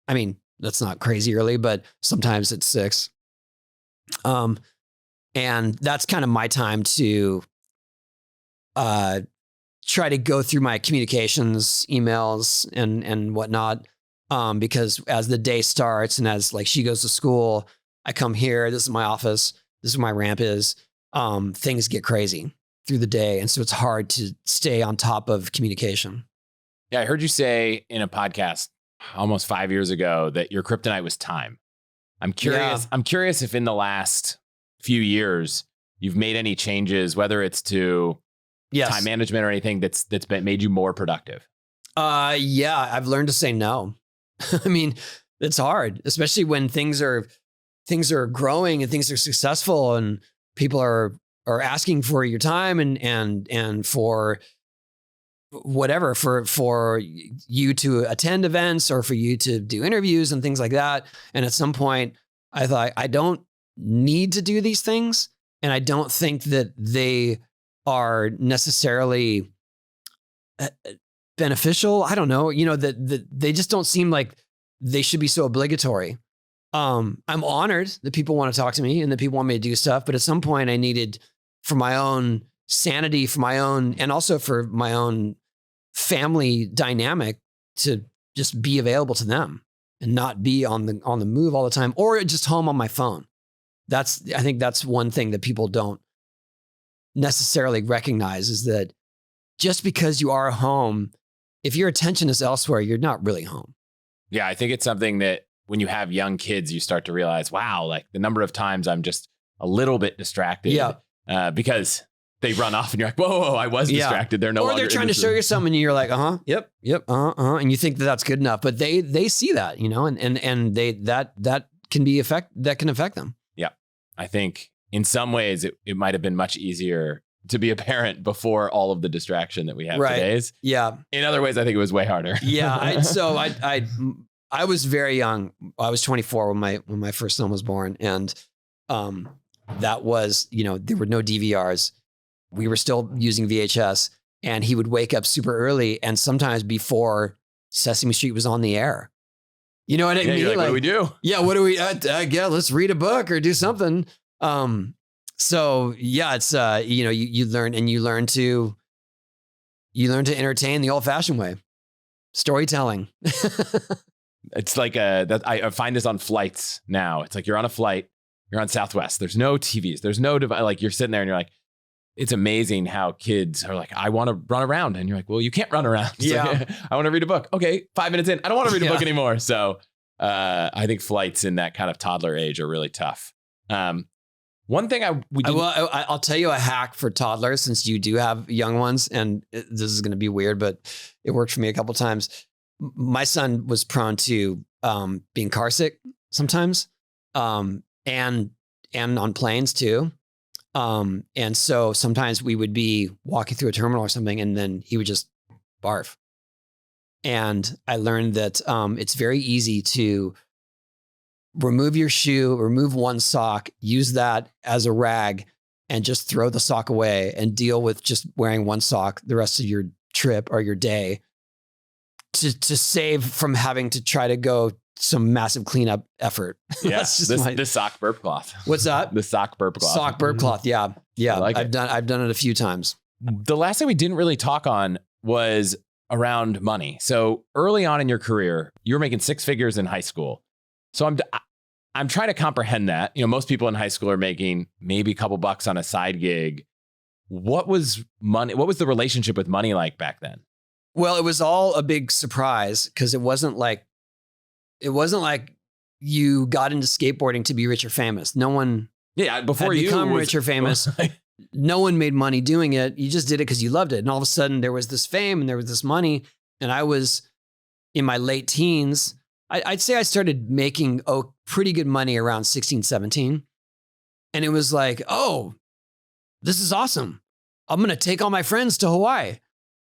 I mean, that's not crazy early, but sometimes it's 6. And that's kind of my time to try to go through my communications, emails, and whatnot. Because as the day starts and as like she goes to school, I come here. This is my office. This is where my ramp is. Things get crazy through the day, and so it's hard to stay on top of communication. Yeah, I heard you say in a podcast almost 5 years ago that your kryptonite was time. I'm curious. Yeah. I'm curious if in the last few years you've made any changes, whether it's to time management or anything that's made you more productive. Yeah, I've learned to say no. I mean, it's hard, especially when things are growing and things are successful and people are or asking for your time and for whatever, for you to attend events or for you to do interviews and things like that. And at some point I thought, I don't need to do these things. And I don't think that they are necessarily beneficial. I don't know, that they just don't seem like they should be so obligatory. I'm honored that people want to talk to me and that people want me to do stuff. But at some point I needed, for my own sanity, for my own, and also for my own family dynamic, to just be available to them and not be on the move all the time, or just home on my phone. I think that's one thing that people don't necessarily recognize, is that just because you are home, if your attention is elsewhere, you're not really home. Yeah, I think it's something that when you have young kids, you start to realize, wow, like the number of times I'm just a little bit distracted. Yeah. Because they run off and you're like, whoa, I was distracted. They're no longer. Or they're trying to show you something and you're like, yep, and you think that that's good enough, but they see that, and that can affect them. Yeah, I think in some ways it might have been much easier to be a parent before all of the distraction that we have today's. Yeah. In other ways, I think it was way harder. Yeah. I was very young. I was 24 when my first son was born, and that was, there were no DVRs. We were still using VHS, and he would wake up super early, and sometimes before Sesame Street was on the air. You know what I mean? You're like, what do we do? Yeah, what do we? Yeah, let's read a book or do something. So yeah, it's you learn to entertain the old-fashioned way, storytelling. It's like I find this on flights now. It's like you're on a flight, you're on Southwest. There's no TVs. There's no device. Like you're sitting there and you're like, it's amazing how kids are like, I want to run around. And you're like, well, you can't run around. It's like, I want to read a book. Okay, 5 minutes in, I don't want to read a book anymore. So I think flights in that kind of toddler age are really tough. One thing I'll tell you a hack for toddlers, since you do have young ones, and this is going to be weird, but it worked for me a couple of times. My son was prone to being car sick sometimes, and on planes too. And so sometimes we would be walking through a terminal or something, and then he would just barf. And I learned that it's very easy to remove your shoe, remove one sock, use that as a rag, and just throw the sock away and deal with just wearing one sock the rest of your trip or your day, to save from having to try to go some massive cleanup effort. Yeah, the sock burp cloth. What's that? The sock burp cloth. Sock burp cloth. Yeah. I've done it a few times. The last thing we didn't really talk on was around money. So early on in your career, you were making six figures in high school. So I'm trying to comprehend that. Most people in high school are making maybe a couple bucks on a side gig. What was money? What was the relationship with money like back then? Well, it was all a big surprise, because it wasn't like you got into skateboarding to be rich or famous. No one before you become rich or famous. No one made money doing it. You just did it because you loved it. And all of a sudden there was this fame and there was this money. And I was in my late teens. I'd say I started making pretty good money around 16, 17. And it was like, oh, this is awesome. I'm going to take all my friends to Hawaii.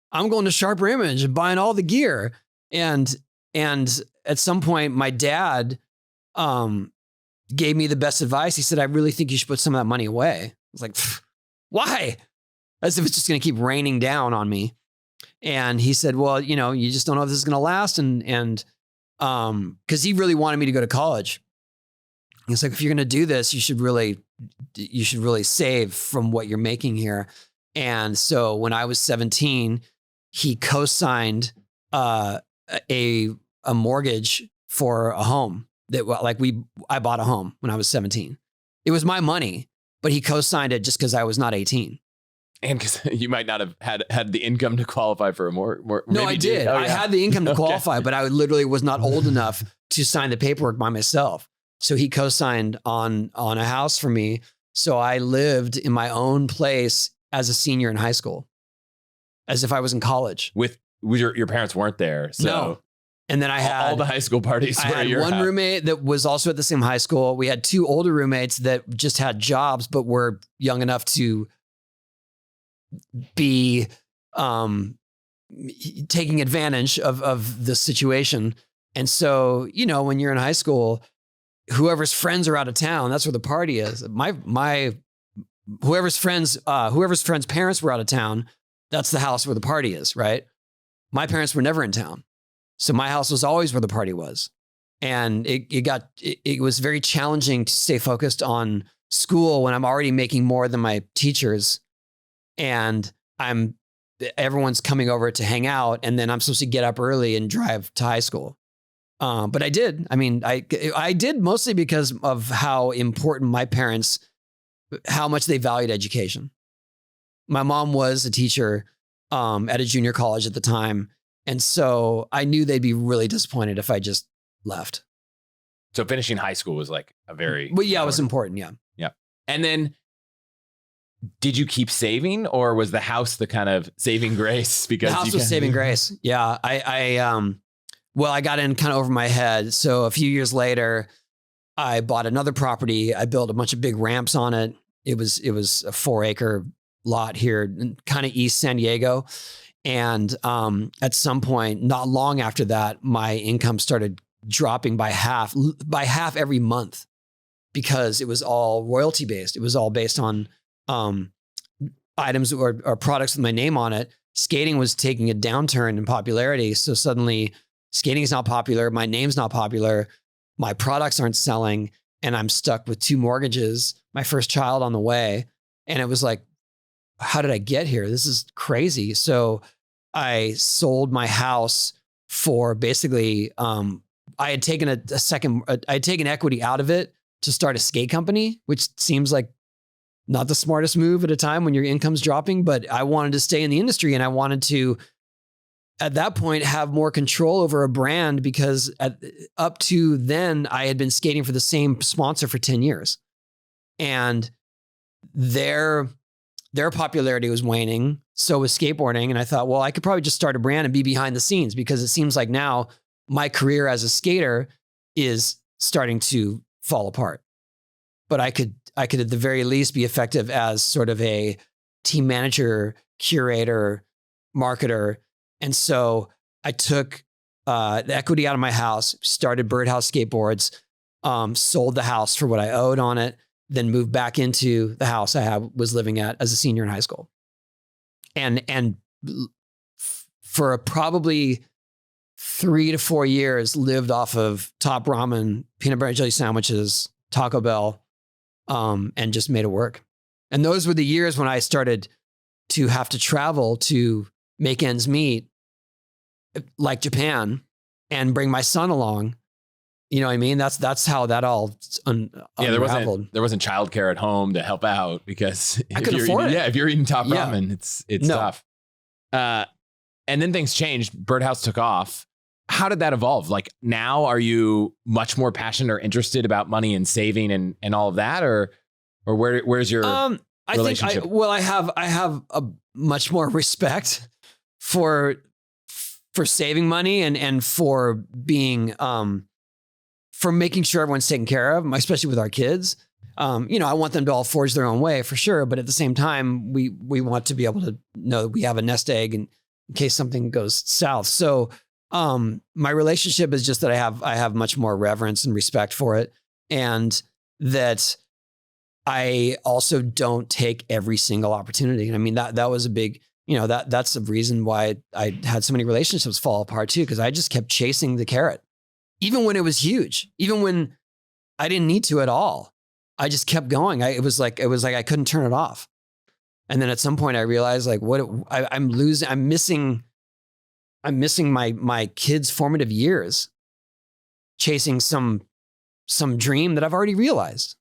I'm going to Sharper Image and buying all the gear. And at some point, my dad gave me the best advice. He said, I really think you should put some of that money away. I was like, why? As if it's just going to keep raining down on me. And he said, well, you just don't know if this is going to last. And because he really wanted me to go to college. He's like, if you're going to do this, you should really save from what you're making here. And so when I was 17, he co-signed a mortgage for a home I bought a home when I was 17. It was my money, but he co-signed it just because I was not 18. And because you might not have had the income to qualify for a more. No, I did. I had the income to qualify, but I literally was not old enough to sign the paperwork by myself. So he co-signed on a house for me. So I lived in my own place as a senior in high school, as if I was in college. With your parents weren't there. So. No. And then I had all the high school parties. I had one roommate that was also at the same high school. We had two older roommates that just had jobs, but were young enough to be taking advantage of the situation. And so, when you're in high school, whoever's friends are out of town, that's where the party is. Whoever's friends' parents were out of town, that's the house where the party is, right? My parents were never in town. So my house was always where the party was. And it was very challenging to stay focused on school when I'm already making more than my teachers, and everyone's coming over to hang out, and then I'm supposed to get up early and drive to high school. But I did. I mean, I did mostly because of how important my parents, how much they valued education. My mom was a teacher at a junior college at the time. And so I knew they'd be really disappointed if I just left. So finishing high school was like a very... Well, yeah, it was important. Yeah. Yeah. And then did you keep saving, or was the house the kind of saving grace? Because the house was saving grace. Yeah. I got in kind of over my head. So a few years later, I bought another property. I built a bunch of big ramps on it. It was a 4-acre lot here, kind of East San Diego. And at some point, not long after that, my income started dropping by half every month, because it was all royalty based. It was all based on items or products with my name on it. Skating was taking a downturn in popularity. So suddenly skating is not popular. My name's not popular. My products aren't selling. And I'm stuck with 2 mortgages, my first child on the way. And it was like, how did I get here? This is crazy. So I sold my house for basically, I had taken I had taken equity out of it to start a skate company, which seems like not the smartest move at a time when your income's dropping, but I wanted to stay in the industry, and I wanted to, at that point, have more control over a brand, because up to then I had been skating for the same sponsor for 10 years, and their popularity was waning. So was skateboarding. And I thought, well, I could probably just start a brand and be behind the scenes, because it seems like now my career as a skater is starting to fall apart. But I could at the very least be effective as sort of a team manager, curator, marketer. And so I took the equity out of my house, started Birdhouse Skateboards, sold the house for what I owed on it, then moved back into the house I was living at as a senior in high school. And for probably 3 to 4 years, lived off of Top Ramen, peanut butter and jelly sandwiches, Taco Bell, and just made it work. And those were the years when I started to have to travel to make ends meet, like Japan, and bring my son along. You know what I mean? That's how that all unraveled. There wasn't childcare at home to help out, because I couldn't afford it. Yeah, if you're eating Top Ramen, it's tough. And then things changed. Birdhouse took off. How did that evolve? Like, now, are you much more passionate or interested about money and saving and all of that, or where's your relationship? I have a much more respect for saving money and for being for making sure everyone's taken care of, especially with our kids. I want them to all forge their own way for sure. But at the same time, we want to be able to know that we have a nest egg in case something goes south. So my relationship is just that I have much more reverence and respect for it. And that I also don't take every single opportunity. And I mean, that was a big, that's the reason why I had so many relationships fall apart too, because I just kept chasing the carrot. Even when it was huge, even when I didn't need to at all, I just kept going. It was like I couldn't turn it off. And then at some point I realized, like, I'm missing my kids' formative years, chasing some dream that I've already realized.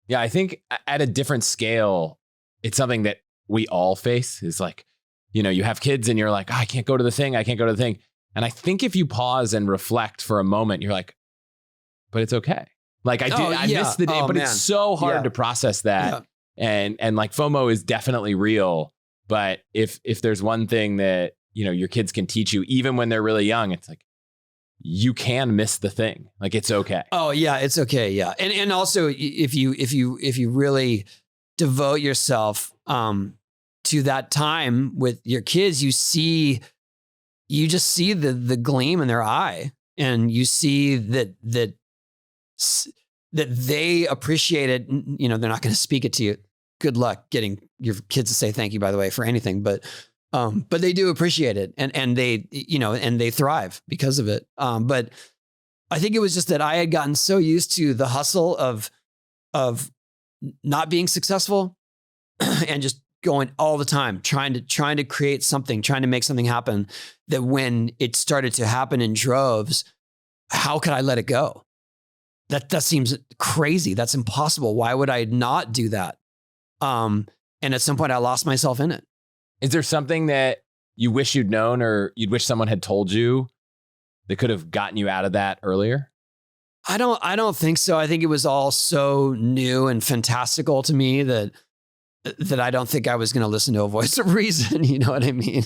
Yeah, I think at a different scale, it's something that we all face. Is like, you have kids and you're like, I can't go to the thing. And I think if you pause and reflect for a moment, you're like, but it's okay. Like I missed the day, but man, it's so hard to process that. Yeah. And like FOMO is definitely real. But if there's one thing that, your kids can teach you, even when they're really young, it's like, you can miss the thing. Like, it's okay. Oh yeah, it's okay. Yeah. And also if you really devote yourself, to that time with your kids, you just see the gleam in their eye, and you see that they appreciate it. You know, they're not going to speak it to you. Good luck getting your kids to say thank you, by the way, for anything, but they do appreciate it, and they, you know, and they thrive because of it. But I think it was just that I had gotten so used to the hustle of not being successful and just going all the time, trying to create something, trying to make something happen, that when it started to happen in droves, how could I let it go? That seems crazy. That's impossible. Why would I not do that? And at some point I lost myself in it. Is there something that you wish you'd known, or you'd wish someone had told you that could have gotten you out of that earlier? I don't think so. I think it was all so new and fantastical to me that I don't think I was going to listen to a voice of reason. You know what I mean?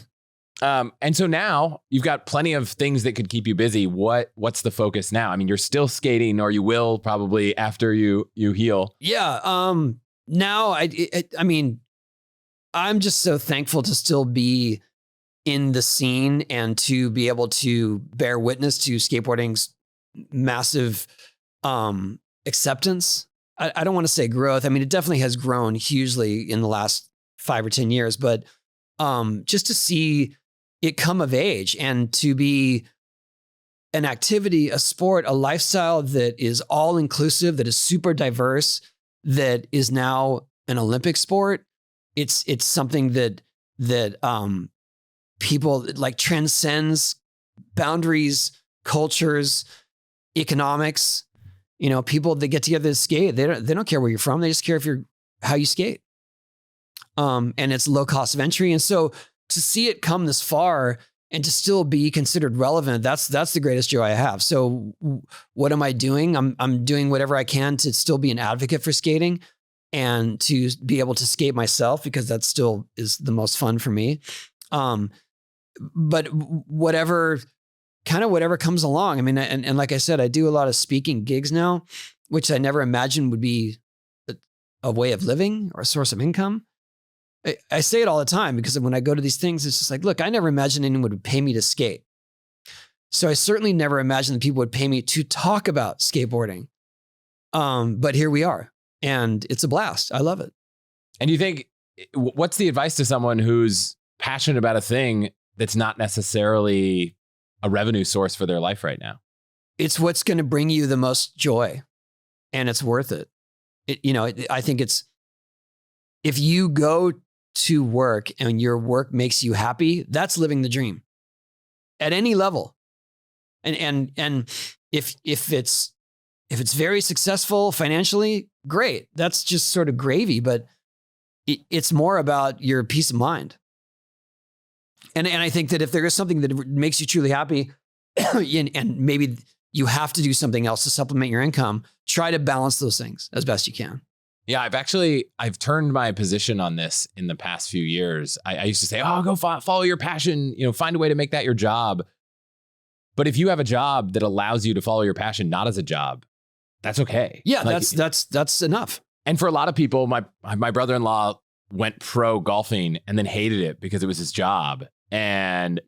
And so now you've got plenty of things that could keep you busy. What's the focus now? I mean, you're still skating, or you will probably after you heal. Yeah. Now I mean, I'm just so thankful to still be in the scene and to be able to bear witness to skateboarding's massive acceptance. I don't want to say growth. I mean, it definitely has grown hugely in the last 5 or 10 years, but just to see it come of age and to be an activity, a sport, a lifestyle that is all inclusive, that is super diverse, that is now an Olympic sport. It's something that people, like, transcends boundaries, cultures, economics. You know, people that get together to skate, they don't care where you're from. They just care how you skate. And it's low cost of entry. And so to see it come this far and to still be considered relevant, that's the greatest joy I have. So what am I doing? I'm doing whatever I can to still be an advocate for skating and to be able to skate myself, because that still is the most fun for me. But whatever comes along. I mean, and like I said, I do a lot of speaking gigs now, which I never imagined would be a way of living or a source of income. I say it all the time because when I go to these things, it's just like, look, I never imagined anyone would pay me to skate. So I certainly never imagined that people would pay me to talk about skateboarding. But here we are, and it's a blast. I love it. And you think, what's the advice to someone who's passionate about a thing that's not necessarily a revenue source for their life right now? It's what's going to bring you the most joy, and it's worth it. I think if you go to work and your work makes you happy, that's living the dream at any level. And if it's very successful financially, great. That's just sort of gravy, but it's more about your peace of mind. And I think that if there is something that makes you truly happy, and maybe you have to do something else to supplement your income, try to balance those things as best you can. Yeah, I've turned my position on this in the past few years. I used to say, go follow your passion, find a way to make that your job. But if you have a job that allows you to follow your passion, not as a job, that's okay. Yeah, that's enough. And for a lot of people, my brother-in-law went pro golfing and then hated it because it was his job, and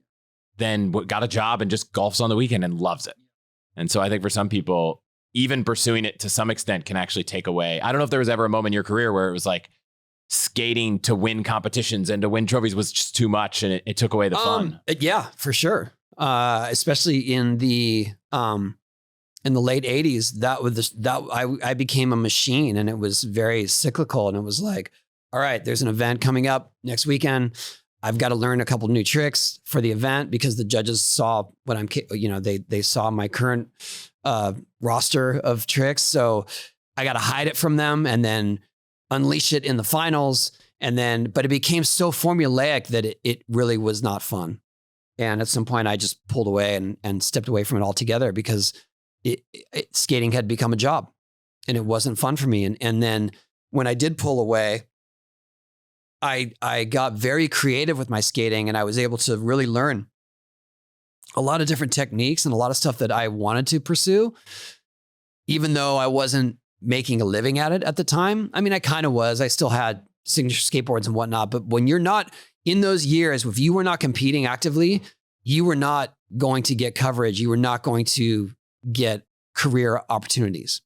then got a job and just golfs on the weekend and loves it. And so I think for some people, even pursuing it to some extent can actually take away. I don't know if there was ever a moment in your career where it was like skating to win competitions and to win trophies was just too much and it took away the fun. Yeah, for sure. Especially in the late 80s, I became a machine, and it was very cyclical, and it was like, all right, there's an event coming up next weekend. I've got to learn a couple new tricks for the event because the judges saw what they saw my current roster of tricks. So I got to hide it from them and then unleash it in the finals. But it became so formulaic that it really was not fun. And at some point I just pulled away and stepped away from it altogether because skating had become a job and it wasn't fun for me. And then when I did pull away, I got very creative with my skating, and I was able to really learn a lot of different techniques and a lot of stuff that I wanted to pursue, even though I wasn't making a living at it at the time. I mean, I kind of was. I still had signature skateboards and whatnot. But when you're not in those years, if you were not competing actively, you were not going to get coverage. You were not going to get career opportunities.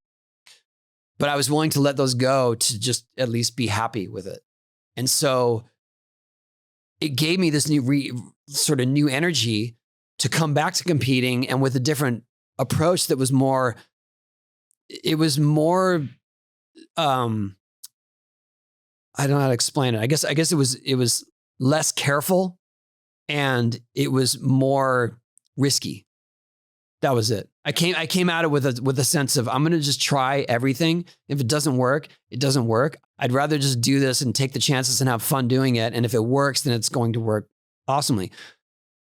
But I was willing to let those go to just at least be happy with it. And so it gave me this sort of new energy to come back to competing, and with a different approach that was more, I don't know how to explain it. I guess it was less careful, and it was more risky. That was it. I came at it with a sense of, I'm going to just try everything. If it doesn't work, it doesn't work. I'd rather just do this and take the chances and have fun doing it. And if it works, then it's going to work awesomely.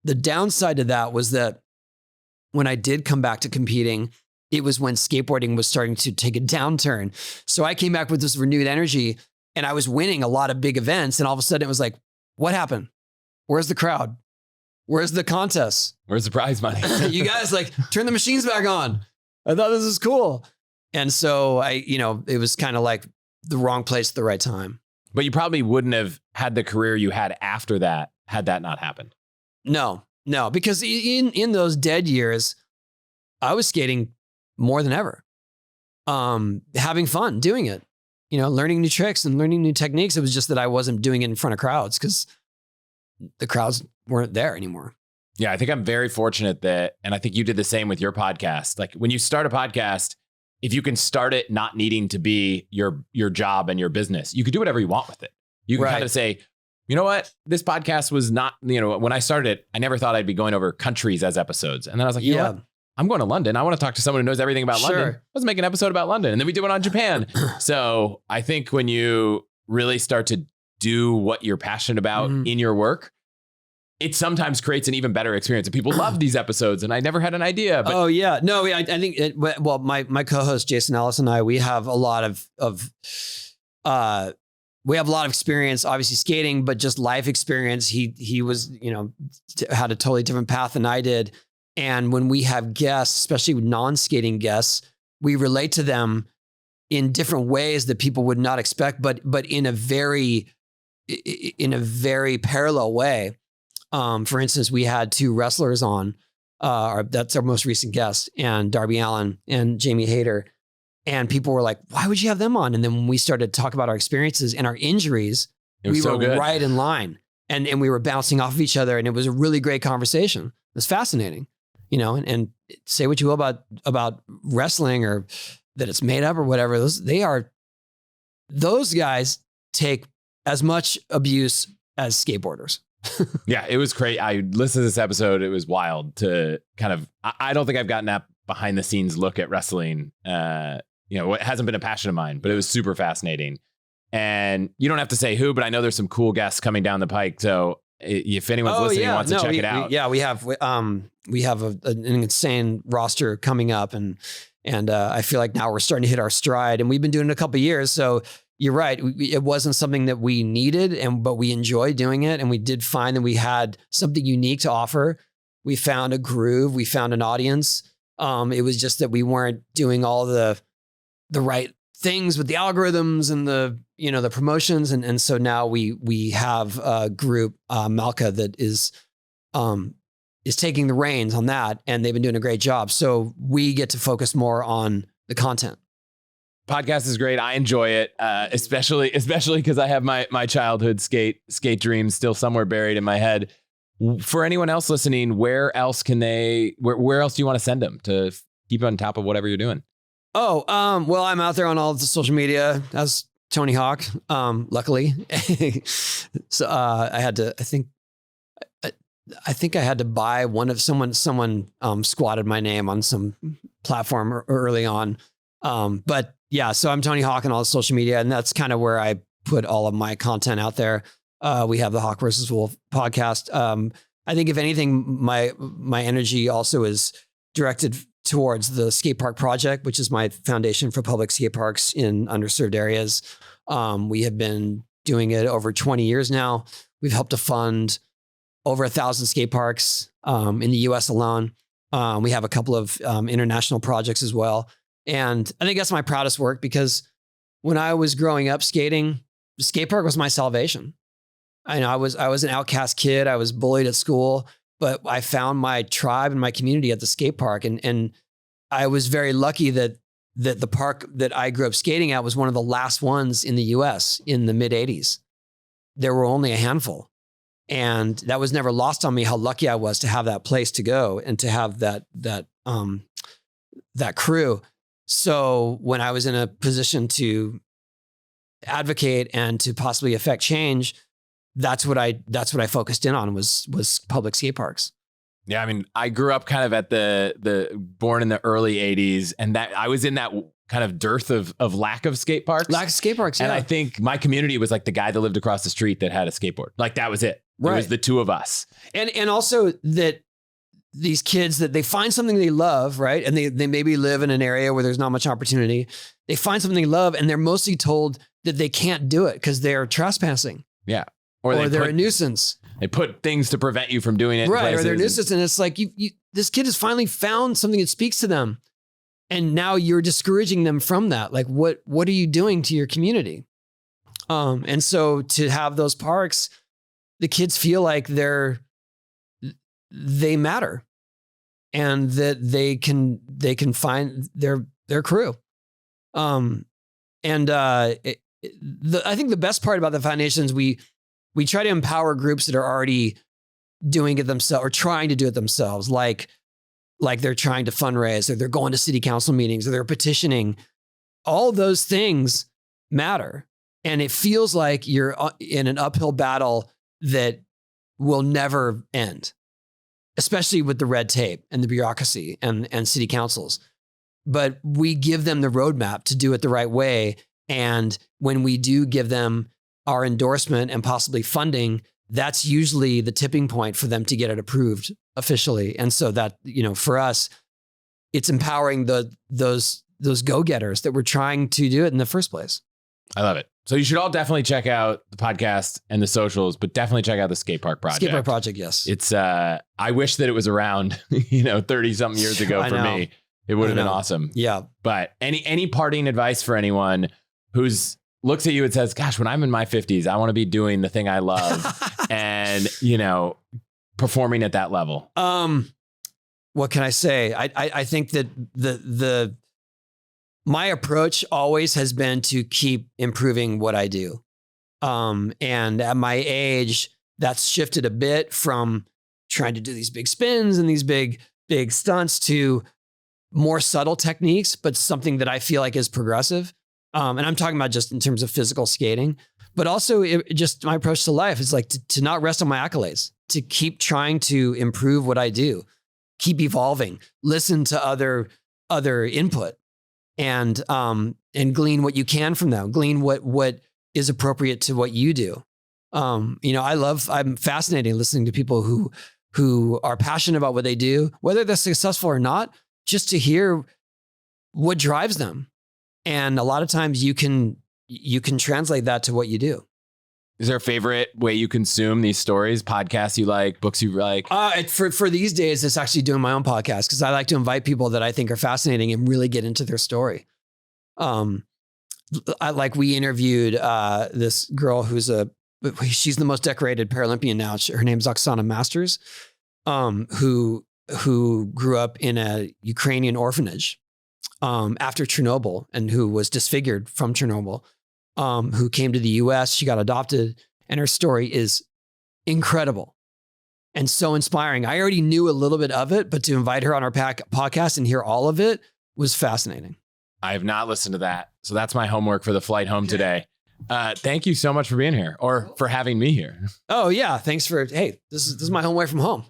The downside to that was that when I did come back to competing, it was when skateboarding was starting to take a downturn. So I came back with this renewed energy, and I was winning a lot of big events. And all of a sudden it was like, what happened? Where's the crowd? Where's the contest? Where's the prize money? You guys turn the machines back on. I thought this was cool. And so it was kind of like the wrong place at the right time. But you probably wouldn't have had the career you had after that had that not happened. No, because in those dead years, I was skating more than ever. Having fun doing it, learning new tricks and learning new techniques. It was just that I wasn't doing it in front of crowds because the crowds weren't there anymore. Yeah, I think I'm very fortunate that, and I think you did the same with your podcast. Like when you start a podcast, if you can start it not needing to be your job and your business, you can do whatever you want with it. You can kind of say, you know what, this podcast was not, when I started it, I never thought I'd be going over countries as episodes. And then I was like, you know what? I'm going to London. I want to talk to someone who knows everything about London. Let's make an episode about London. And then we did one on Japan. So I think when you really start to do what you're passionate about in your work, it sometimes creates an even better experience. And people love these episodes, and I never had an idea. But I think my co-host Jason Ellis and I, we have a lot of experience, obviously skating, but just life experience. He was, had a totally different path than I did. And when we have guests, especially non-skating guests, we relate to them in different ways that people would not expect, but in a very parallel way. For instance, we had two wrestlers on, that's our most recent guest, and Darby Allin and Jamie Hayter. And people were like, why would you have them on? And then when we started to talk about our experiences and our injuries, we were right in line, and we were bouncing off of each other. And it was a really great conversation. It was fascinating, and say what you will about wrestling or that it's made up or whatever. Those guys take as much abuse as skateboarders. Yeah, it was great. I listened to this episode. It was wild to kind of, I don't think I've gotten that behind the scenes look at wrestling. It hasn't been a passion of mine, but it was super fascinating. And you don't have to say who, but I know there's some cool guests coming down the pike. So if anyone's listening and wants to check it out. We have an insane roster coming up, and I feel like now we're starting to hit our stride, and we've been doing it a couple of years. So you're right. It wasn't something that we needed, but we enjoyed doing it. And we did find that we had something unique to offer. We found a groove. We found an audience. It was just that we weren't doing all the right things with the algorithms and the promotions. And so now we have a group, Malka, that is taking the reins on that. And they've been doing a great job. So we get to focus more on the content. Podcast is great. I enjoy it, especially because I have my childhood skate dreams still somewhere buried in my head. For anyone else listening, where else do you want to send them to keep on top of whatever you're doing? Well, I'm out there on all of the social media as Tony Hawk. Luckily, so I think I had to buy one of someone squatted my name on some platform early on. But yeah, so I'm Tony Hawk on all the social media, and that's kind of where I put all of my content out there. We have the Hawk versus Wolfe podcast. I think if anything, my energy also is directed towards the Skatepark Project, which is my foundation for public skate parks in underserved areas. We have been doing it over 20 years now. We've helped to fund over 1,000 skate parks in the US alone. We have a couple of international projects as well. And I think that's my proudest work, because when I was growing up skating, skate park was my salvation. I was an outcast kid. I was bullied at school, but I found my tribe and my community at the skate park. And I was very lucky that the park that I grew up skating at was one of the last ones in the US in the mid 80s. There were only a handful. And that was never lost on me how lucky I was to have that place to go and to have that crew. So when I was in a position to advocate and to possibly affect change, that's what I focused in on was public skate parks. Yeah, I mean, I grew up kind of at the born in the early 80s, and that I was in that kind of dearth of lack of skate parks. Lack of skate parks, yeah. And I think my community was like the guy that lived across the street that had a skateboard. Like that was it. Right. It was the two of us. And also that these kids, that they find something they love, right? And they maybe live in an area where there's not much opportunity. They find something they love, and they're mostly told that they can't do it because they're trespassing. Yeah. Or they're a nuisance. They put things to prevent you from doing it. Right. Or they're a nuisance. And it's like, this kid has finally found something that speaks to them. And now you're discouraging them from that. Like, what are you doing to your community? And so to have those parks, the kids feel like they matter and that they can find their crew. I think the best part about the foundations, we try to empower groups that are already doing it themselves or trying to do it themselves, like they're trying to fundraise, or they're going to city council meetings, or they're petitioning. All those things matter. And it feels like you're in an uphill battle that will never end, especially with the red tape and the bureaucracy and city councils. But we give them the roadmap to do it the right way. And when we do give them our endorsement and possibly funding, that's usually the tipping point for them to get it approved officially. And so that, for us, it's empowering those go-getters that were trying to do it in the first place. I love it. So you should all definitely check out the podcast and the socials, but definitely check out the Skatepark Project. Skatepark Project, yes. It's I wish that it was around 30 something years ago for me. It would have been awesome. Yeah. But any parting advice for anyone who's looks at you and says, gosh, when I'm in my 50s, I want to be doing the thing I love and, performing at that level. What can I say? I think that my approach always has been to keep improving what I do. And at my age, that's shifted a bit from trying to do these big spins and these big stunts to more subtle techniques, but something that I feel like is progressive. And I'm talking about just in terms of physical skating, but also just my approach to life is like to not rest on my accolades, to keep trying to improve what I do, keep evolving, listen to other input, and glean what you can from them, glean what is appropriate to what you do. I'm fascinated listening to people who are passionate about what they do, whether they're successful or not, just to hear what drives them. And a lot of times you can translate that to what you do. Is there a favorite way you consume these stories, podcasts you like, books you like? For these days, it's actually doing my own podcast because I like to invite people that I think are fascinating and really get into their story. We interviewed this girl she's the most decorated Paralympian now. Her name's Oksana Masters, who grew up in a Ukrainian orphanage after Chernobyl and who was disfigured from Chernobyl, who came to the US. She got adopted, and her story is incredible and so inspiring. I already knew a little bit of it, but to invite her on our podcast and hear all of it was fascinating. I have not listened to that. So that's my homework for the flight home today. Thank you so much for being here or for having me here. Oh yeah. Thanks this is my home away from home.